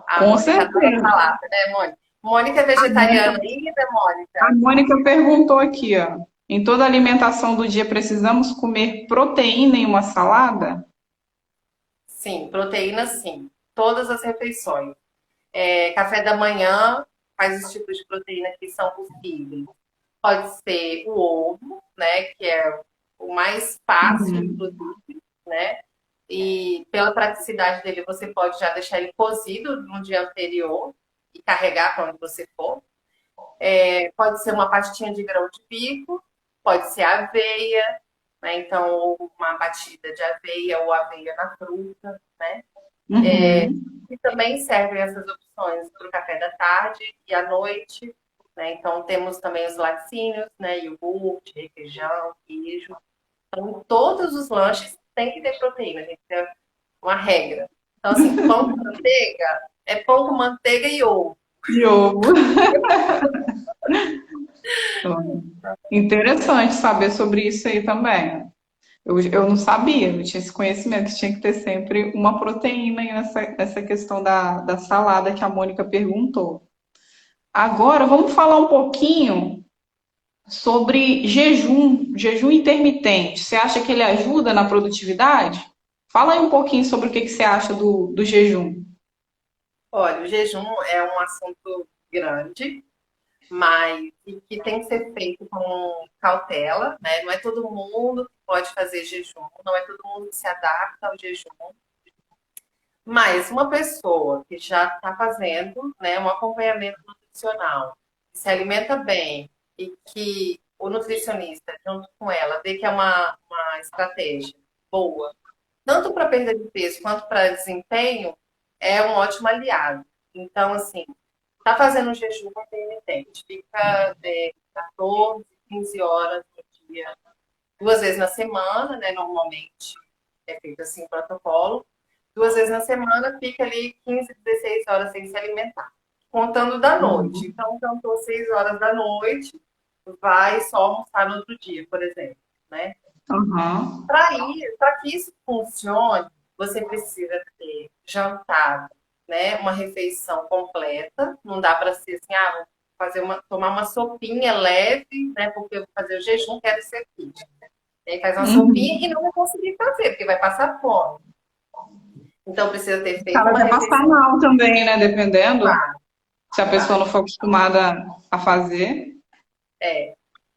[SPEAKER 2] a
[SPEAKER 1] Com
[SPEAKER 2] Mônica adora
[SPEAKER 1] certeza.
[SPEAKER 2] salada, né, Mônica? Mônica é
[SPEAKER 1] A
[SPEAKER 2] vegetariana
[SPEAKER 1] Mônica,
[SPEAKER 2] ainda, Mônica?
[SPEAKER 1] a Mônica perguntou aqui, ó. Em toda alimentação do dia precisamos comer proteína em uma salada?
[SPEAKER 2] Sim, proteína sim. Todas as refeições. Café da manhã, quais os tipos de proteína que são possíveis? Pode ser o ovo, né, que é o mais fácil,
[SPEAKER 1] Uhum.
[SPEAKER 2] inclusive, né? E pela praticidade dele, você pode já deixar ele cozido no dia anterior e carregar para onde você for. Pode ser uma pastinha de grão de bico, pode ser aveia, né? Então, uma batida de aveia ou aveia na fruta, né?
[SPEAKER 1] Uhum.
[SPEAKER 2] E também servem essas opções para o café da tarde e à noite, né? Então, temos também os laticínios, né? Iogurte, requeijão, queijo. Então, em todos os lanches tem que ter proteína, tem que ter uma regra. Então, assim, pão com manteiga é pão com manteiga e ovo.
[SPEAKER 1] De ovo. Interessante saber sobre isso aí também. Eu não sabia, eu tinha esse conhecimento que tinha que ter sempre uma proteína aí nessa questão da salada que a Mônica perguntou. Agora, vamos falar um pouquinho sobre jejum intermitente. Você acha que ele ajuda na produtividade? Fala aí um pouquinho sobre o que você acha do jejum.
[SPEAKER 2] Olha, o jejum é um assunto grande, mas e que tem que ser feito com cautela, né? Não é todo mundo que pode fazer jejum, não é todo mundo que se adapta ao jejum. Mas uma pessoa que já está fazendo, né, um acompanhamento nutricional, que se alimenta bem e que o nutricionista, junto com ela, vê que é uma estratégia boa, tanto para perda de peso quanto para desempenho, é um ótimo aliado. Então, assim, tá fazendo um jejum intermitente, fica 14, 15 horas no dia, 2 vezes na semana, né? Normalmente é feito assim o protocolo. 2 vezes na semana, fica ali 15, 16 horas sem se alimentar. Contando da noite.
[SPEAKER 1] Uhum.
[SPEAKER 2] Então, cantou 6 horas da noite, vai só almoçar no outro dia, por exemplo, né?
[SPEAKER 1] Aham.
[SPEAKER 2] Para que isso funcione, você precisa ter jantado, né? Uma refeição completa. Não dá para ser assim, vou tomar uma sopinha leve, né? Porque eu vou fazer o jejum, quero ser fit. Aí faz uma sopinha
[SPEAKER 1] Uhum.
[SPEAKER 2] e não vai conseguir fazer, porque vai passar fome. Então precisa ter feito
[SPEAKER 1] Ela
[SPEAKER 2] uma
[SPEAKER 1] vai passar
[SPEAKER 2] refeição.
[SPEAKER 1] mal também, né? Dependendo,
[SPEAKER 2] Vai,
[SPEAKER 1] se a pessoa
[SPEAKER 2] vai.
[SPEAKER 1] não for acostumada a fazer.
[SPEAKER 2] É.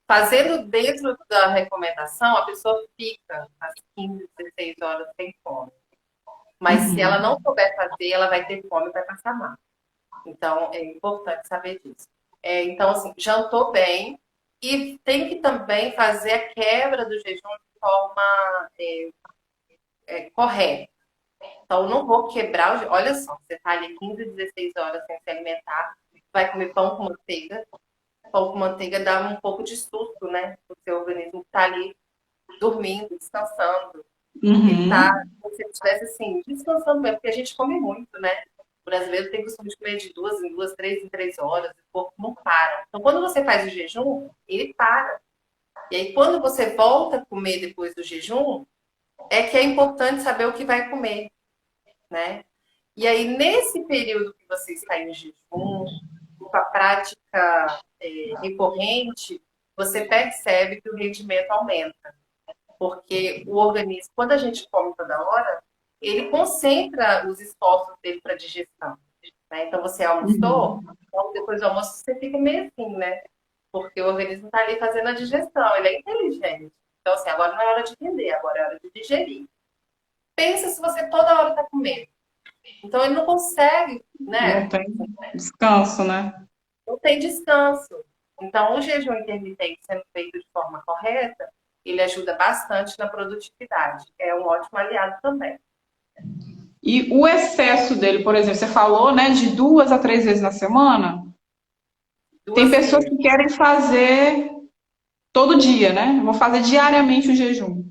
[SPEAKER 2] Fazendo dentro da recomendação, a pessoa fica às 15, 16 horas sem fome. Mas se ela não
[SPEAKER 1] Uhum.
[SPEAKER 2] souber fazer, ela vai ter fome e vai passar mal. Então, é importante saber disso. Então, assim, jantou bem e tem que também fazer a quebra do jejum de forma correta. Então, não vou quebrar o. Olha só, você está ali 15, 16 horas sem se alimentar, vai comer pão com manteiga. Pão com manteiga dá um pouco de susto, né? O seu organismo está ali dormindo, descansando. Ele está,
[SPEAKER 1] Uhum.
[SPEAKER 2] como se ele estivesse assim, descansando mesmo, porque a gente come muito, né? O brasileiro tem costume de comer de 2 em 2, 3 em 3 horas, o corpo não para. Então, quando você faz o jejum, ele para. E aí, quando você volta a comer depois do jejum, é que é importante saber o que vai comer, né? E aí, nesse período que você está em jejum, com a prática recorrente, você percebe que o rendimento aumenta. Porque o organismo, quando a gente come toda hora, ele concentra os esforços dele para digestão. Né? Então, você almoçou,
[SPEAKER 1] Uhum.
[SPEAKER 2] então depois do almoço você fica meio assim, né? Porque o organismo está ali fazendo a digestão, ele é inteligente. Então, assim, agora não é hora de render, agora é hora de digerir. Pensa se você toda hora está comendo. Então, ele não consegue,
[SPEAKER 1] Não
[SPEAKER 2] né?
[SPEAKER 1] tem descanso, né?
[SPEAKER 2] Não tem descanso. Então, o jejum intermitente sendo feito de forma correta, ele ajuda bastante na produtividade. É um ótimo aliado também.
[SPEAKER 1] E o excesso dele, por exemplo, você falou, né, de 2 a 3 vezes na semana. Tem
[SPEAKER 2] Duas
[SPEAKER 1] pessoas
[SPEAKER 2] vezes.
[SPEAKER 1] que querem fazer todo dia, né? Vou fazer diariamente o jejum.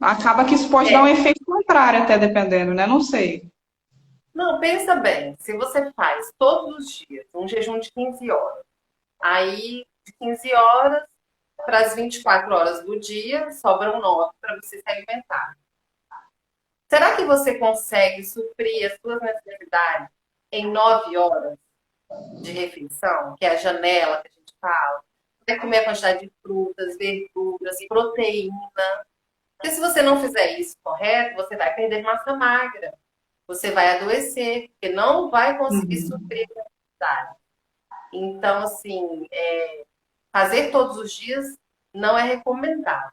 [SPEAKER 1] Acaba que isso pode dar um
[SPEAKER 2] É.
[SPEAKER 1] efeito contrário, até dependendo, né? Não sei.
[SPEAKER 2] Não, pensa bem. Se você faz todos os dias um jejum de 15 horas, aí de 15 horas para as 24 horas do dia, sobram 9 para você se alimentar. Será que você consegue suprir as suas necessidades em 9 horas de refeição, que é a janela que a gente fala? Você comer a quantidade de frutas, verduras, proteína. Porque se você não fizer isso correto, você vai perder massa magra. Você vai adoecer, porque não vai conseguir
[SPEAKER 1] Uhum.
[SPEAKER 2] suprir a necessidade. Então, assim, fazer todos os dias não é recomendado.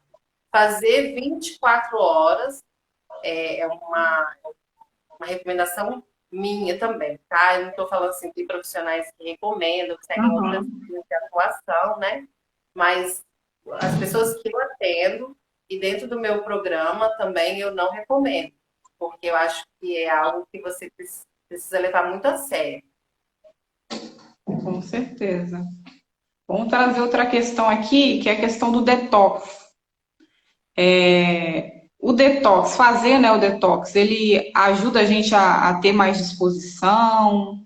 [SPEAKER 2] Fazer 24 horas é uma recomendação minha também, tá? Eu não estou falando assim de profissionais que recomendam, que seguem outras
[SPEAKER 1] Uhum.
[SPEAKER 2] linhas de atuação, né? Mas as pessoas que eu atendo e dentro do meu programa também eu não recomendo, porque eu acho que é algo que você precisa levar muito a sério.
[SPEAKER 1] Com certeza. Vamos trazer outra questão aqui, que é a questão do detox. O detox, fazer, né, o detox, ele ajuda a gente a ter mais disposição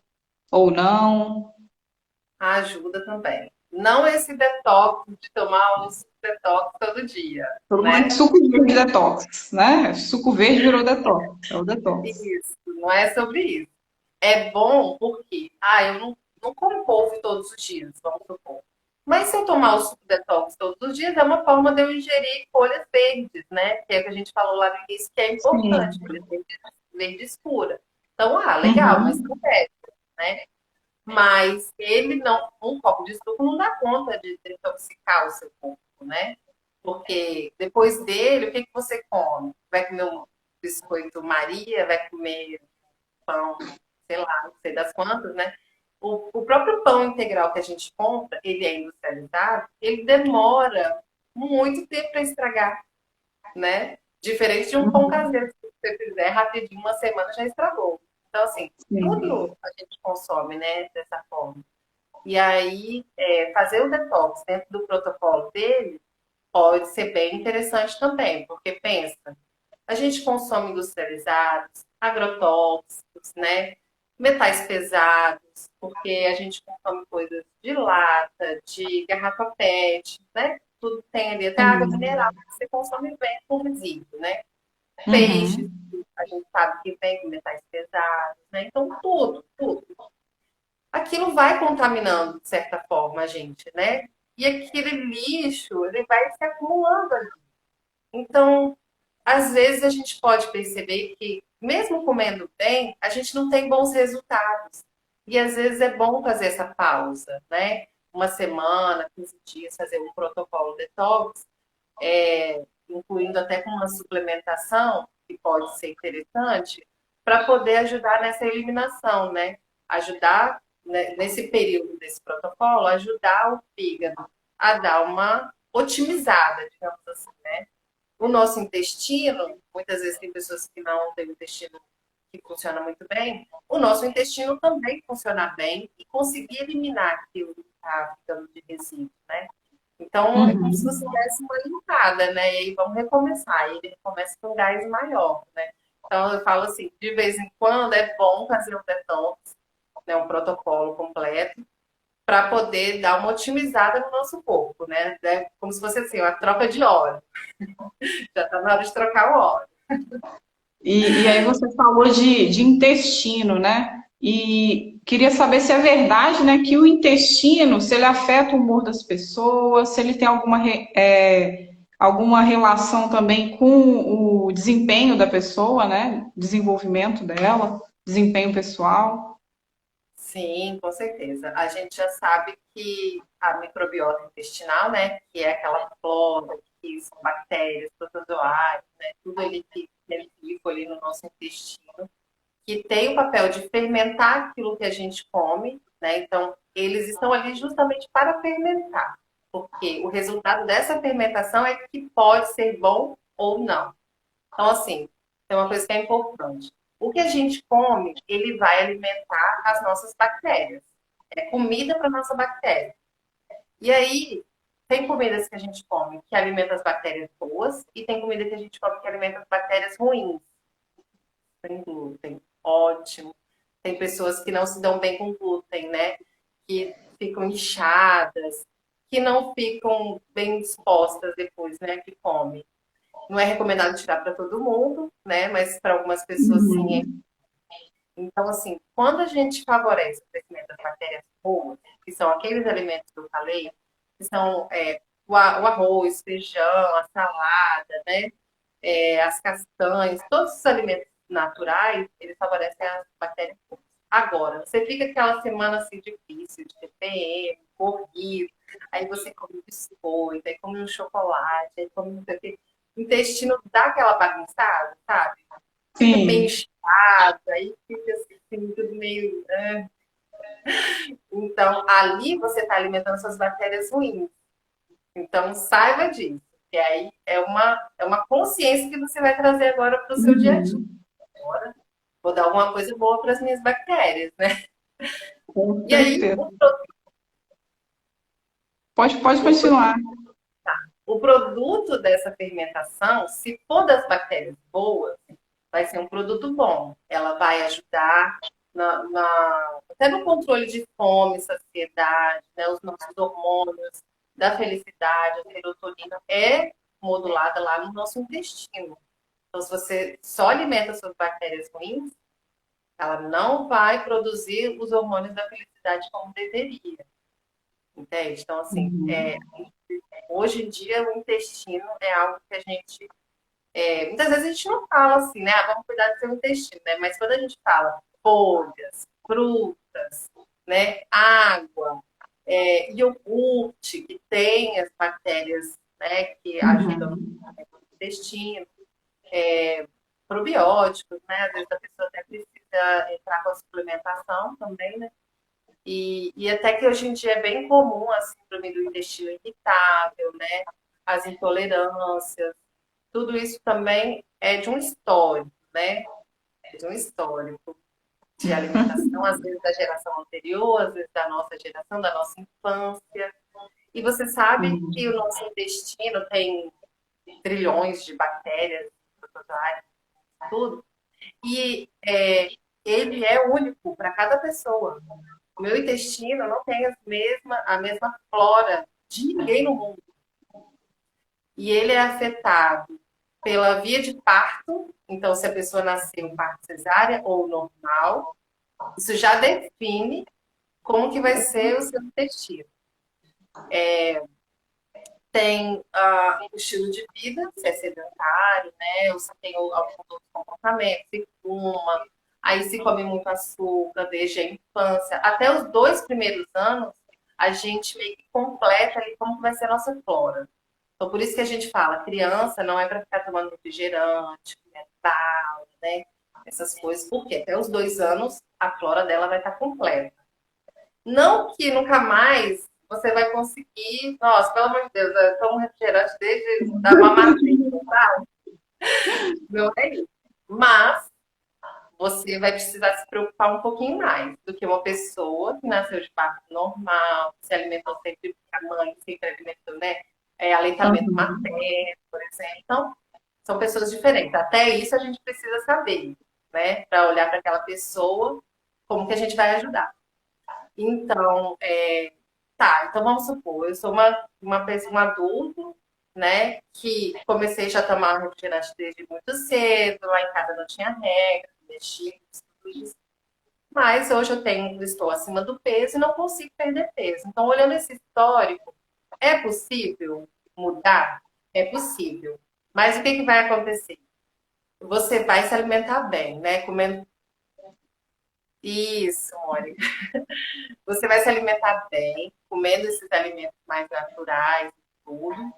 [SPEAKER 1] ou não?
[SPEAKER 2] Ajuda também. Não esse detox de tomar o detox todo dia,
[SPEAKER 1] Todo mundo é
[SPEAKER 2] né?
[SPEAKER 1] suco verde detox, né? Suco verde virou detox, é o detox.
[SPEAKER 2] Isso, não é sobre isso. É bom porque, eu não como couve todos os dias, vamos supor. Mas se eu tomar o suco detox todos os dias, é uma forma de eu ingerir folhas verdes, né? Que é o que a gente falou lá no início, que é importante,
[SPEAKER 1] Sim.
[SPEAKER 2] folha verde escura. Então, legal, mas
[SPEAKER 1] Uhum.
[SPEAKER 2] não deve, né? Mas ele não, um copo de suco não dá conta de detoxicar o seu corpo, né? Porque depois dele, o que que você come? Vai comer um biscoito Maria, vai comer pão, sei lá, não sei das quantas, né? O próprio pão integral que a gente compra, ele é industrializado, ele demora muito tempo para estragar, né? Diferente de um pão
[SPEAKER 1] Uhum.
[SPEAKER 2] caseiro, se você fizer rapidinho, uma semana já estragou. Então, assim,
[SPEAKER 1] Sim.
[SPEAKER 2] tudo a gente consome, né, dessa forma. E aí, fazer o detox dentro do protocolo dele pode ser bem interessante também, porque pensa, a gente consome industrializados, agrotóxicos, né? Metais pesados, porque a gente consome coisas de lata, de garrafa PET, né? Tudo tem ali, até água
[SPEAKER 1] Sim.
[SPEAKER 2] mineral que você consome bem com resíduo, né? Peixes,
[SPEAKER 1] Uhum.
[SPEAKER 2] a gente sabe que vem com metais pesados, né? Então, tudo. Aquilo vai contaminando, de certa forma, a gente, né? E aquele lixo, ele vai se acumulando ali. Então, às vezes a gente pode perceber que, mesmo comendo bem, a gente não tem bons resultados. E às vezes é bom fazer essa pausa, né? Uma semana, 15 dias, fazer um protocolo detox, incluindo até com uma suplementação, que pode ser interessante, para poder ajudar nessa eliminação, né? Ajudar, né, nesse período desse protocolo, ajudar o fígado a dar uma otimizada, digamos assim, né? O nosso intestino, muitas vezes tem pessoas que não têm o intestino que funciona muito bem, o nosso intestino também funciona bem e conseguir eliminar aquilo que está ficando de resíduo, né? Então, é como se você
[SPEAKER 1] Uhum.
[SPEAKER 2] desse uma limpada, né? E aí vamos recomeçar. E ele recomeça com gás maior, né? Então, eu falo assim, de vez em quando é bom fazer um detox, né? Um protocolo completo, para poder dar uma otimizada no nosso corpo, né? É como se fosse assim, uma troca de óleo. Já está na hora de trocar o óleo.
[SPEAKER 1] E aí você falou de intestino, né? E queria saber se é verdade, né, que o intestino, se ele afeta o humor das pessoas, se ele tem alguma relação também com o desempenho da pessoa, né? Desenvolvimento dela, desempenho pessoal.
[SPEAKER 2] Sim, com certeza. A gente já sabe que a microbiota intestinal, né, que é aquela flora, que são bactérias, protozoários, né, tudo ali que é vivo ali no nosso intestino, que tem o papel de fermentar aquilo que a gente come, né? Então, eles estão ali justamente para fermentar, porque o resultado dessa fermentação é que pode ser bom ou não. Então, assim, tem uma coisa que é importante. O que a gente come, ele vai alimentar as nossas bactérias. É comida para nossa bactéria. E aí, tem comidas que a gente come que alimenta as bactérias boas e tem comida que a gente come que alimenta as bactérias ruins. Sem glúten, ótimo. Tem pessoas que não se dão bem com glúten, né? Que ficam inchadas, que não ficam bem dispostas depois, né? Que comem. Não é recomendado tirar para todo mundo, né? Mas para algumas pessoas sim.
[SPEAKER 1] Uhum.
[SPEAKER 2] Então, assim, quando a gente favorece o crescimento das bactérias boas, que são aqueles alimentos que eu falei, que são o arroz, feijão, a salada, né? As castanhas, todos os alimentos naturais, eles favorecem as bactérias boas. Agora, você fica aquela semana assim difícil, de TPM, corrido, aí você come biscoito, aí come um chocolate, aí come não sei o quê. O intestino dá aquela bagunçada, sabe? Fica meio
[SPEAKER 1] Sim.
[SPEAKER 2] inchado, aí fica assim, tudo meio. Né? Então, ali você está alimentando suas bactérias ruins. Então, saiba disso. E aí é uma consciência que você vai trazer agora para o seu dia a dia.
[SPEAKER 1] Uhum.
[SPEAKER 2] Agora, vou dar alguma coisa boa para as minhas bactérias, né?
[SPEAKER 1] Com
[SPEAKER 2] E aí,
[SPEAKER 1] certeza. Pode
[SPEAKER 2] o,
[SPEAKER 1] continuar.
[SPEAKER 2] o produto dessa fermentação, se for das bactérias boas, vai ser um produto bom. Ela vai ajudar até no controle de fome, saciedade, né? Os nossos hormônios da felicidade, a serotonina é modulada lá no nosso intestino. Então, se você só alimenta suas bactérias ruins, ela não vai produzir os hormônios da felicidade como deveria. Entende? Então, assim,
[SPEAKER 1] Uhum.
[SPEAKER 2] hoje em dia o intestino é algo que a gente muitas vezes a gente não fala assim, né? Ah, vamos cuidar do seu intestino, né? Mas quando a gente fala folhas, frutas, né? Água, iogurte, que tem as bactérias, né? Que ajudam no
[SPEAKER 1] Uhum.
[SPEAKER 2] intestino, probióticos, né? Às vezes a pessoa até precisa entrar com a suplementação também, né? E até que hoje em dia é bem comum a síndrome do intestino irritável, né? As intolerâncias, tudo isso também é de um histórico, né? É de um histórico de alimentação, às vezes da geração anterior, às vezes da nossa geração, da nossa infância. E você sabe que o
[SPEAKER 1] Uhum.
[SPEAKER 2] nosso intestino tem trilhões de bactérias, protozoários, tudo. E ele é único para cada pessoa. O meu intestino não tem a mesma flora de ninguém no mundo. E ele é afetado pela via de parto, então se a pessoa nasceu em parto cesárea ou normal, isso já define como que vai ser o seu intestino. Tem o estilo de vida, se é sedentário, né? Ou se tem alguns outros comportamentos, se fuma, aí se come muito açúcar desde a infância. Até os 2 primeiros anos, a gente meio que completa ali como que vai ser a nossa flora. Então, por isso que a gente fala, criança não é para ficar tomando refrigerante, bala, né? Essas coisas, porque até os 2 anos a flora dela vai estar completa. Não que nunca mais você vai conseguir, nossa, pelo amor de Deus, eu tomo refrigerante desde da mamadeira, tá? Não é isso. Mas você vai precisar se preocupar um pouquinho mais do que uma pessoa que nasceu de parto normal, que se alimentou sempre, a mãe sempre alimentou, né? Aleitamento
[SPEAKER 1] Uhum.
[SPEAKER 2] materno, por exemplo. Então, são pessoas diferentes. Até isso a gente precisa saber, né? Para olhar para aquela pessoa, como que a gente vai ajudar. Então, tá, então vamos supor, eu sou uma pessoa, um adulto, né, que comecei já a tomar refrigerante desde muito cedo, lá em casa não tinha regra, mexia, tudo isso. Mas hoje estou acima do peso e não consigo perder peso. Então, olhando esse histórico, é possível mudar? É possível. Mas o que vai acontecer? Você vai se alimentar bem, né? Comendo isso, Mônica. Você vai se alimentar bem, comendo esses alimentos mais naturais e tudo.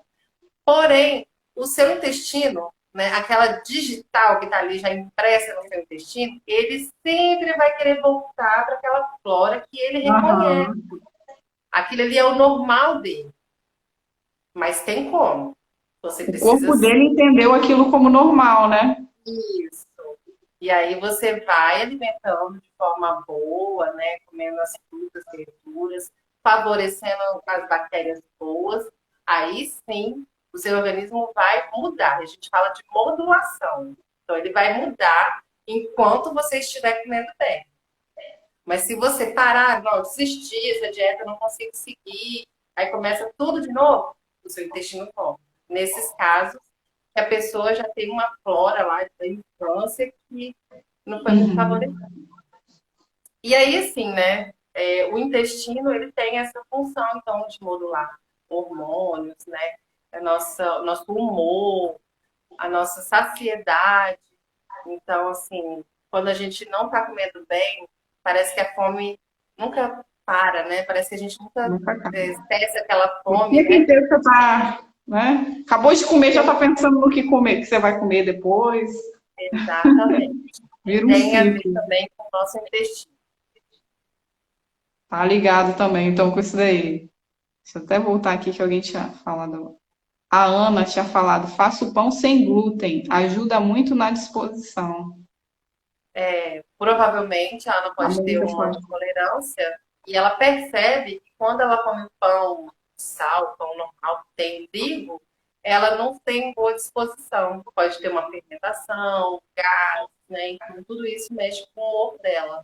[SPEAKER 2] Porém, o seu intestino, né, aquela digital que está ali já impressa no seu intestino, ele sempre vai querer voltar para aquela flora que ele reconhece.
[SPEAKER 1] Aham.
[SPEAKER 2] Aquilo ali é o normal dele. Mas tem como. Você
[SPEAKER 1] O
[SPEAKER 2] precisa
[SPEAKER 1] corpo dele entendeu aquilo como normal, né?
[SPEAKER 2] isso. E aí você vai alimentando de forma boa, né? Comendo as frutas, verduras, favorecendo as bactérias boas. Aí sim, o seu organismo vai mudar. A gente fala de modulação. Então ele vai mudar enquanto você estiver comendo bem. Mas se você parar, não, desistir, essa dieta eu não consigo seguir, aí começa tudo de novo, o seu intestino come. Nesses casos, que a pessoa já tem uma flora lá da infância que não foi muito favorecida.
[SPEAKER 1] Uhum.
[SPEAKER 2] E aí, assim, né? O intestino ele tem essa função, então, de modular hormônios, né? O nosso humor, a nossa saciedade. Então, assim, quando a gente não está comendo bem, parece que a fome nunca para, né? Parece que a gente nunca
[SPEAKER 1] Nunca acaba.
[SPEAKER 2] cessa aquela
[SPEAKER 1] O
[SPEAKER 2] fome,
[SPEAKER 1] tempo
[SPEAKER 2] né?
[SPEAKER 1] inteiro você tá, né? Acabou de comer, já tá pensando no que comer, que você vai comer depois.
[SPEAKER 2] Exatamente.
[SPEAKER 1] Vira um
[SPEAKER 2] Tem a ver
[SPEAKER 1] ciclo.
[SPEAKER 2] também com o nosso intestino.
[SPEAKER 1] Tá ligado também, então, com isso daí. Deixa eu até voltar aqui que alguém tinha falado. A Ana tinha falado, faça o pão sem glúten, ajuda muito na disposição.
[SPEAKER 2] Provavelmente a Ana
[SPEAKER 1] A
[SPEAKER 2] pode ter
[SPEAKER 1] Mônica
[SPEAKER 2] uma
[SPEAKER 1] pode.
[SPEAKER 2] intolerância e ela percebe que quando ela come pão de sal, pão normal que tem trigo, ela não tem boa disposição. Pode ter uma fermentação, gás, né? Então, tudo isso mexe com o humor dela.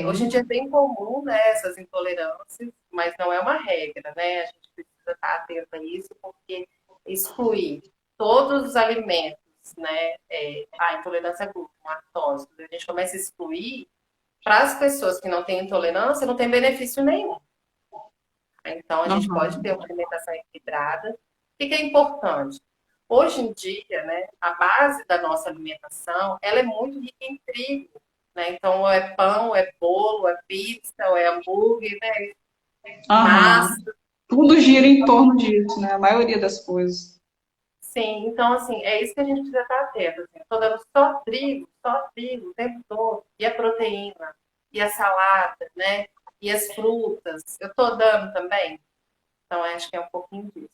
[SPEAKER 2] Hoje em dia é
[SPEAKER 1] Uhum.
[SPEAKER 2] bem comum, né, essas intolerâncias, mas não é uma regra, né? A gente precisa estar atento a isso, porque excluir todos os alimentos, né? A intolerância a glúten, a lactose, a gente começa a excluir, para as pessoas que não têm intolerância, não tem benefício nenhum. Então, a gente pode
[SPEAKER 1] Uhum.
[SPEAKER 2] ter uma alimentação equilibrada. O que é importante? Hoje em dia, né, a base da nossa alimentação, ela é muito rica em trigo, né? Então, ou é pão, ou é bolo, ou é pizza, ou é hambúrguer, né?
[SPEAKER 1] Aham.
[SPEAKER 2] Massa.
[SPEAKER 1] Tudo gira em torno disso, né? A maioria das coisas.
[SPEAKER 2] Sim, então, assim, é isso que a gente precisa estar atento. Assim. Estou dando só trigo o tempo todo. E a proteína, e a salada, né? E as frutas. Eu estou dando também. Então, acho que é um pouquinho disso.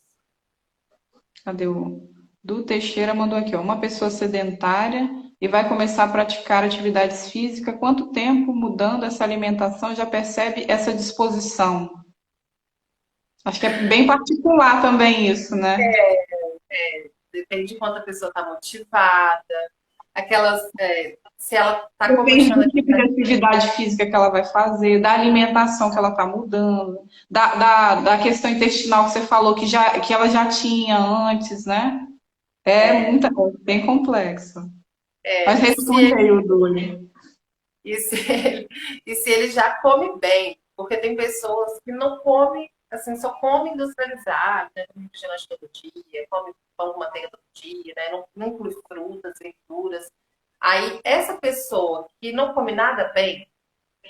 [SPEAKER 1] Cadê o Du Teixeira mandou aqui, ó, uma pessoa sedentária e vai começar a praticar atividades físicas, quanto tempo mudando essa alimentação já percebe essa disposição? Acho que é bem particular também isso, né?
[SPEAKER 2] Depende de quanto a pessoa está motivada. Aquelas. Se ela está
[SPEAKER 1] Depende
[SPEAKER 2] começando
[SPEAKER 1] do
[SPEAKER 2] a
[SPEAKER 1] tipo de atividade física que ela vai fazer, da alimentação que ela está mudando, da questão intestinal que você falou que ela já tinha antes, né? É muita coisa, bem complexo. Mas
[SPEAKER 2] e se
[SPEAKER 1] responde
[SPEAKER 2] ele,
[SPEAKER 1] aí o Dulce.
[SPEAKER 2] e se e se ele já come bem, porque tem pessoas que não comem, assim, só comem industrializado, né? Come refrigerante todo dia, come pão com manteiga todo dia, né? Não inclui frutas, verduras. Aí, essa pessoa que não come nada bem,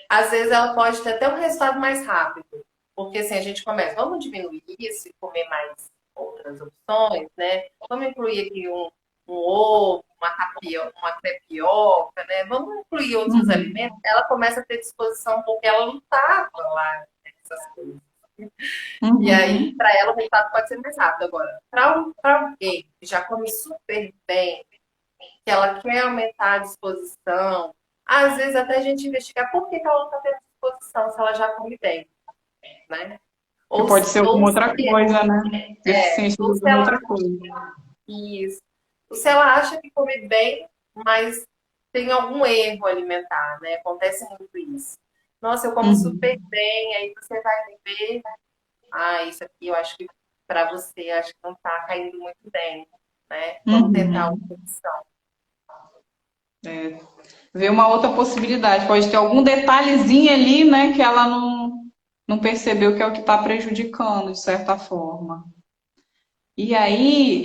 [SPEAKER 2] às vezes ela pode ter até um resultado mais rápido. Porque assim, a gente começa, vamos diminuir isso e comer mais outras opções, né? Vamos incluir aqui um ovo, uma crepioca, né? Vamos incluir outros alimentos.
[SPEAKER 1] Uhum.
[SPEAKER 2] Ela começa a ter disposição porque ela não estava lá nessas coisas. E aí,
[SPEAKER 1] Uhum.
[SPEAKER 2] para ela, o resultado pode ser mais rápido. Agora, para alguém que já come super bem, que ela quer aumentar a disposição, às vezes até a gente investigar por que ela não está tendo disposição, se ela já come bem, né?
[SPEAKER 1] Que
[SPEAKER 2] Ou,
[SPEAKER 1] pode ser
[SPEAKER 2] ou
[SPEAKER 1] alguma
[SPEAKER 2] se,
[SPEAKER 1] outra coisa, né? Deficiência de
[SPEAKER 2] ou se
[SPEAKER 1] alguma
[SPEAKER 2] ela
[SPEAKER 1] outra coisa.
[SPEAKER 2] isso, ou se ela acha que come bem, mas tem algum erro alimentar, né? Acontece muito isso. Nossa, eu como super
[SPEAKER 1] Uhum.
[SPEAKER 2] bem, aí você vai ver, isso aqui eu acho que para você acho que não está caindo muito bem, né? Vamos tentar
[SPEAKER 1] Uhum.
[SPEAKER 2] outra opção.
[SPEAKER 1] Ver uma outra possibilidade. Pode ter algum detalhezinho ali, né, que ela não percebeu que é o que está prejudicando, de certa forma. E aí,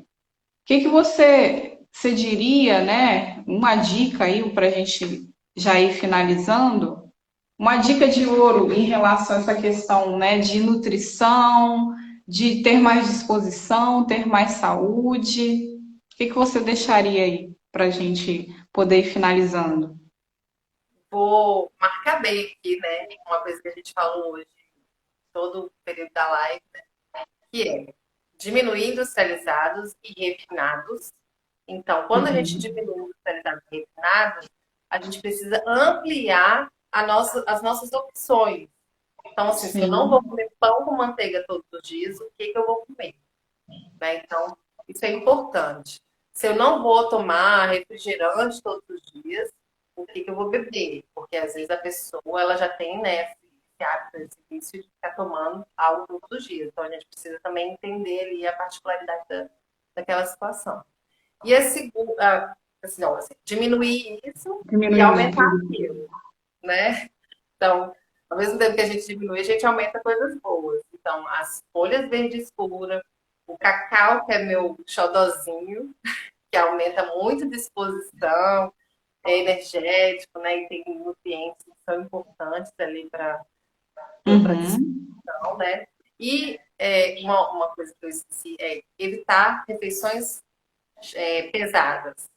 [SPEAKER 1] o que que você diria, né? Uma dica aí para a gente já ir finalizando, uma dica de ouro em relação a essa questão, né, de nutrição, de ter mais disposição, ter mais saúde. O que que você deixaria aí para a gente poder ir finalizando?
[SPEAKER 2] Vou marcar bem aqui, né? Uma coisa que a gente falou hoje, todo o período da live, que é diminuir industrializados e refinados. Então, quando a gente
[SPEAKER 1] Uhum.
[SPEAKER 2] diminui industrializados e refinados, a gente precisa ampliar as nossas opções. Então, assim, se eu não vou
[SPEAKER 1] Sim.
[SPEAKER 2] comer pão com manteiga todos os dias, o que eu vou comer? Né? Então, isso é importante. Se eu não vou tomar refrigerante todos os dias, o que eu vou beber? Porque às vezes a pessoa ela já tem, né, esse hábito, esse vício de ficar tomando algo todos os dias. Então, a gente precisa também entender ali a particularidade daquela situação. E a segunda, assim, não, assim, diminuir isso e
[SPEAKER 1] Diminuir os
[SPEAKER 2] aumentar
[SPEAKER 1] vícios.
[SPEAKER 2] aquilo, né? Então, ao mesmo tempo que a gente diminui, a gente aumenta coisas boas. Então, as folhas verde escura, o cacau, que é meu xodozinho, que aumenta muito a disposição, é energético, né? E tem nutrientes que são importantes ali para a
[SPEAKER 1] Uhum.
[SPEAKER 2] disposição, né? E uma coisa que eu esqueci é evitar refeições pesadas.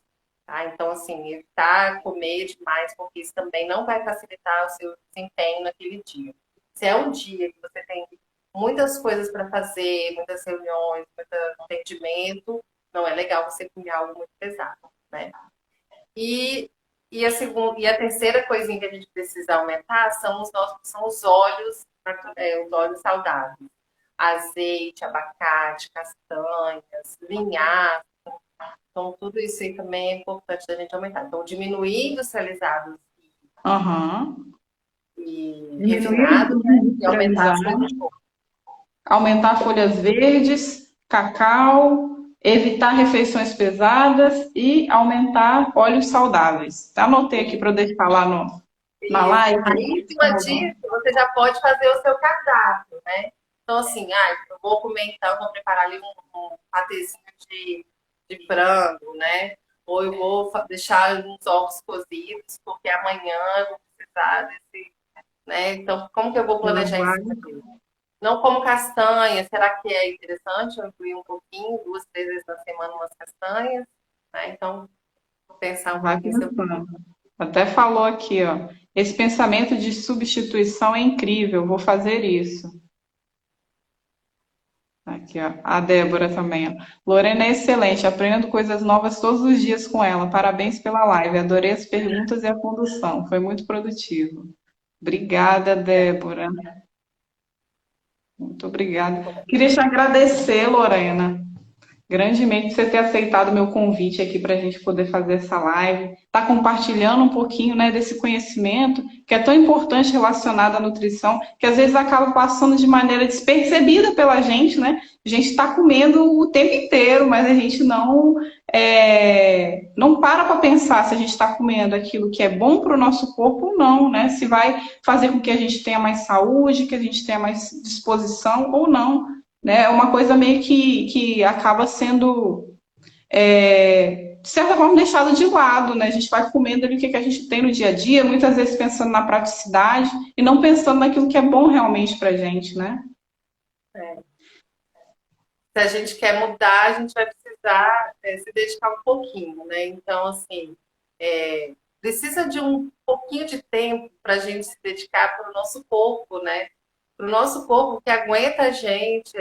[SPEAKER 2] Tá? Então, assim, evitar comer demais, porque isso também não vai facilitar o seu desempenho naquele dia. Se é um dia que você tem muitas coisas para fazer, muitas reuniões, muito atendimento, não é legal você comer algo muito pesado, né? E, e a terceira coisinha que a gente precisa aumentar são os óleos saudáveis. Azeite, abacate, castanhas, linhaça. Então, tudo isso aí também é importante da gente aumentar. Então, diminuir industrializados
[SPEAKER 1] Aham.
[SPEAKER 2] e
[SPEAKER 1] Diminuir os
[SPEAKER 2] refinados, né? E aumentar as coisas
[SPEAKER 1] industrializados,
[SPEAKER 2] boas.
[SPEAKER 1] aumentar folhas verdes, cacau, evitar refeições pesadas e aumentar óleos saudáveis. Anotei aqui para eu deixar lá na
[SPEAKER 2] Isso.
[SPEAKER 1] live.
[SPEAKER 2] Aí, em cima disso, você já pode fazer o seu cardápio, né? Então, assim, eu vou comer, então, vou preparar ali um patezinho de frango, né? Ou eu vou deixar uns ovos cozidos, porque amanhã eu vou precisar desse, né? Então, como que eu vou
[SPEAKER 1] Já
[SPEAKER 2] planejar em
[SPEAKER 1] vai,
[SPEAKER 2] cima disso? Não como castanha, será que é interessante eu incluir um pouquinho, 2, 3 vezes na semana umas castanhas? Né? Então, vou pensar um
[SPEAKER 1] vai
[SPEAKER 2] pouquinho sobre isso.
[SPEAKER 1] pensando. Até falou aqui, ó. Esse pensamento de substituição é incrível, vou fazer isso. Aqui, ó. A Débora também, ó. Lorena é excelente, aprendendo coisas novas todos os dias com ela. Parabéns pela live. Adorei as perguntas e a condução. Foi muito produtivo. Obrigada, Débora. Muito obrigada. Queria te agradecer, Lorena, grandemente você ter aceitado o meu convite aqui para a gente poder fazer essa live, tá compartilhando um pouquinho, né, desse conhecimento que é tão importante relacionado à nutrição, que às vezes acaba passando de maneira despercebida pela gente, né? A gente está comendo o tempo inteiro, mas a gente não para pensar se a gente está comendo aquilo que é bom para o nosso corpo ou não, né? Se vai fazer com que a gente tenha mais saúde, que a gente tenha mais disposição ou não, né? É uma coisa meio que acaba sendo, de certa forma, deixada de lado, né? A gente vai comendo ali o que a gente tem no dia a dia, muitas vezes pensando na praticidade e não pensando naquilo que é bom realmente para a gente, né?
[SPEAKER 2] É. Se a gente quer mudar, a gente vai precisar se dedicar um pouquinho, né? Então, assim, precisa de um pouquinho de tempo para a gente se dedicar para o nosso corpo, né? Para o nosso corpo que aguenta a gente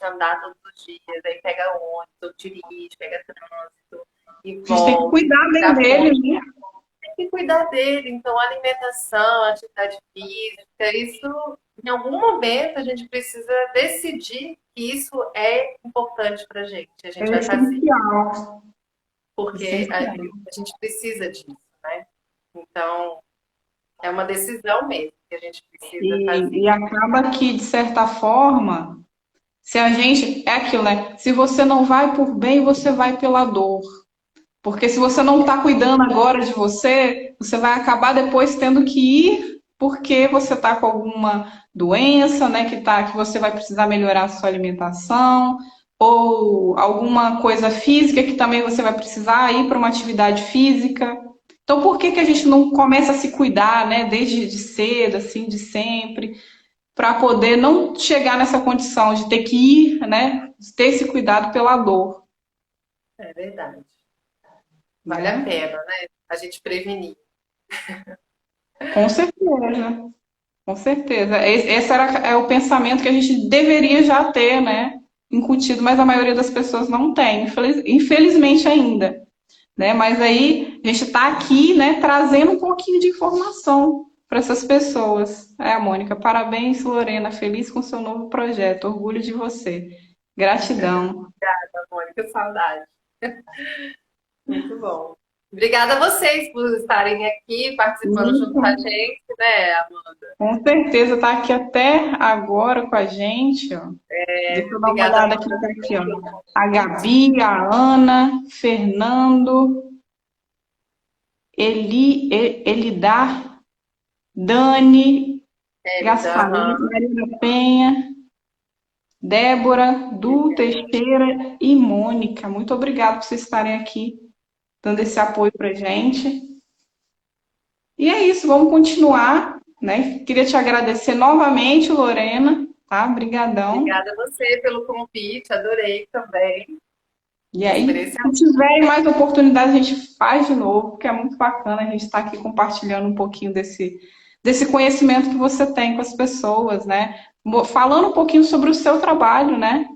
[SPEAKER 2] andar todos os dias, aí pega ônibus, ou dirige, pega trânsito e
[SPEAKER 1] A gente tem que
[SPEAKER 2] volta, e
[SPEAKER 1] cuidar bem
[SPEAKER 2] dá
[SPEAKER 1] dele,
[SPEAKER 2] fome.
[SPEAKER 1] né?
[SPEAKER 2] Tem que cuidar dele. Então, alimentação, atividade física, isso, em algum momento, a gente precisa decidir que isso é importante para a gente. A
[SPEAKER 1] É
[SPEAKER 2] gente vai fazer,
[SPEAKER 1] essencial.
[SPEAKER 2] porque
[SPEAKER 1] Essencial.
[SPEAKER 2] a gente precisa disso, né? Então, é uma decisão mesmo que a gente precisa fazer.
[SPEAKER 1] E acaba que, de certa forma, se a gente. É aquilo, né? Se você não vai por bem, você vai pela dor. Porque se você não está cuidando agora de você, você vai acabar depois tendo que ir porque você está com alguma doença, né? Que você vai precisar melhorar a sua alimentação, ou alguma coisa física que também você vai precisar ir para uma atividade física. Então, por que a gente não começa a se cuidar, né? Desde de cedo, assim, de sempre, para poder não chegar nessa condição de ter que ir, né? De ter esse cuidado pela dor,
[SPEAKER 2] É verdade. Vale a
[SPEAKER 1] né?
[SPEAKER 2] pena, né? A gente prevenir.
[SPEAKER 1] Com certeza. Com certeza. É o pensamento que a gente deveria já ter, né? Incutido, mas a maioria das pessoas não tem, infelizmente ainda. Né? Mas aí a gente está aqui, né, trazendo um pouquinho de informação para essas pessoas. Mônica, parabéns, Lorena, feliz com o seu novo projeto, orgulho de você. Gratidão.
[SPEAKER 2] Mônica, saudade. Muito bom. Obrigada a vocês por estarem aqui participando junto com a gente, né, Amanda?
[SPEAKER 1] Com certeza está aqui até agora com a gente, ó. Deixa eu dar uma
[SPEAKER 2] Obrigada,
[SPEAKER 1] olhada aqui,
[SPEAKER 2] Amanda,
[SPEAKER 1] tá aqui, ó.
[SPEAKER 2] pelo
[SPEAKER 1] A
[SPEAKER 2] convite.
[SPEAKER 1] Gabi, a Ana, Fernando, Elidar, Dani, Gasparini,
[SPEAKER 2] Aham.
[SPEAKER 1] Marina Penha, Débora, Du Teixeira e Mônica. Muito obrigada por vocês estarem aqui dando esse apoio pra gente. E é isso, vamos continuar, né? Queria te agradecer novamente, Lorena, tá? Obrigadão.
[SPEAKER 2] Obrigada a você pelo convite, adorei também.
[SPEAKER 1] E
[SPEAKER 2] A
[SPEAKER 1] aí,
[SPEAKER 2] experiência
[SPEAKER 1] se tiver mais oportunidade, a gente faz de novo, porque é muito bacana a gente estar aqui compartilhando um pouquinho desse conhecimento que você tem com as pessoas, né? Falando um pouquinho sobre o seu trabalho, né?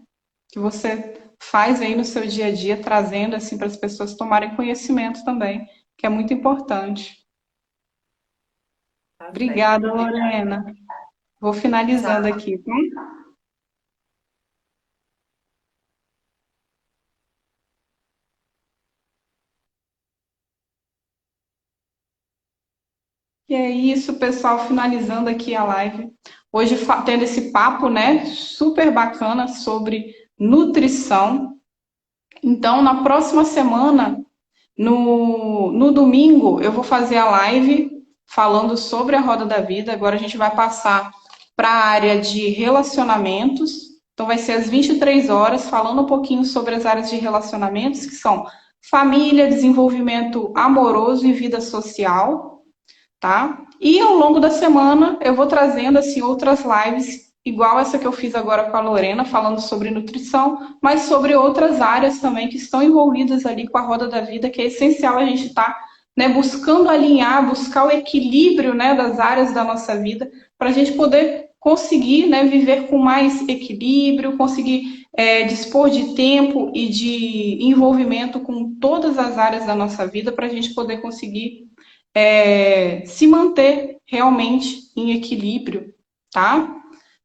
[SPEAKER 1] Que você faz aí no seu dia a dia, trazendo assim para as pessoas tomarem conhecimento também, que é muito importante.
[SPEAKER 2] tá certo.
[SPEAKER 1] Obrigada,
[SPEAKER 2] Obrigada.
[SPEAKER 1] Lorena. Vou finalizando
[SPEAKER 2] Tchau.
[SPEAKER 1] aqui, tá? E é isso, pessoal, finalizando aqui a live. Hoje tendo esse papo, né, super bacana sobre nutrição. Então, na próxima semana, no domingo, eu vou fazer a live falando sobre a roda da vida. Agora a gente vai passar para a área de relacionamentos. Então, vai ser às 23 horas, falando um pouquinho sobre as áreas de relacionamentos, que são família, desenvolvimento amoroso e vida social, tá? E ao longo da semana eu vou trazendo assim outras lives, igual essa que eu fiz agora com a Lorena, falando sobre nutrição, mas sobre outras áreas também que estão envolvidas ali com a roda da vida, que é essencial a gente estar, né, buscando alinhar, buscar o equilíbrio, né, das áreas da nossa vida, para a gente poder conseguir, né, viver com mais equilíbrio, conseguir dispor de tempo e de envolvimento com todas as áreas da nossa vida, para a gente poder conseguir se manter realmente em equilíbrio, tá?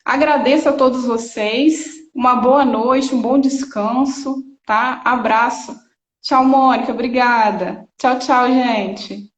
[SPEAKER 1] Agradeço a todos vocês, uma boa noite, um bom descanso, tá? Abraço. Tchau, Mônica, obrigada. Tchau, tchau, gente.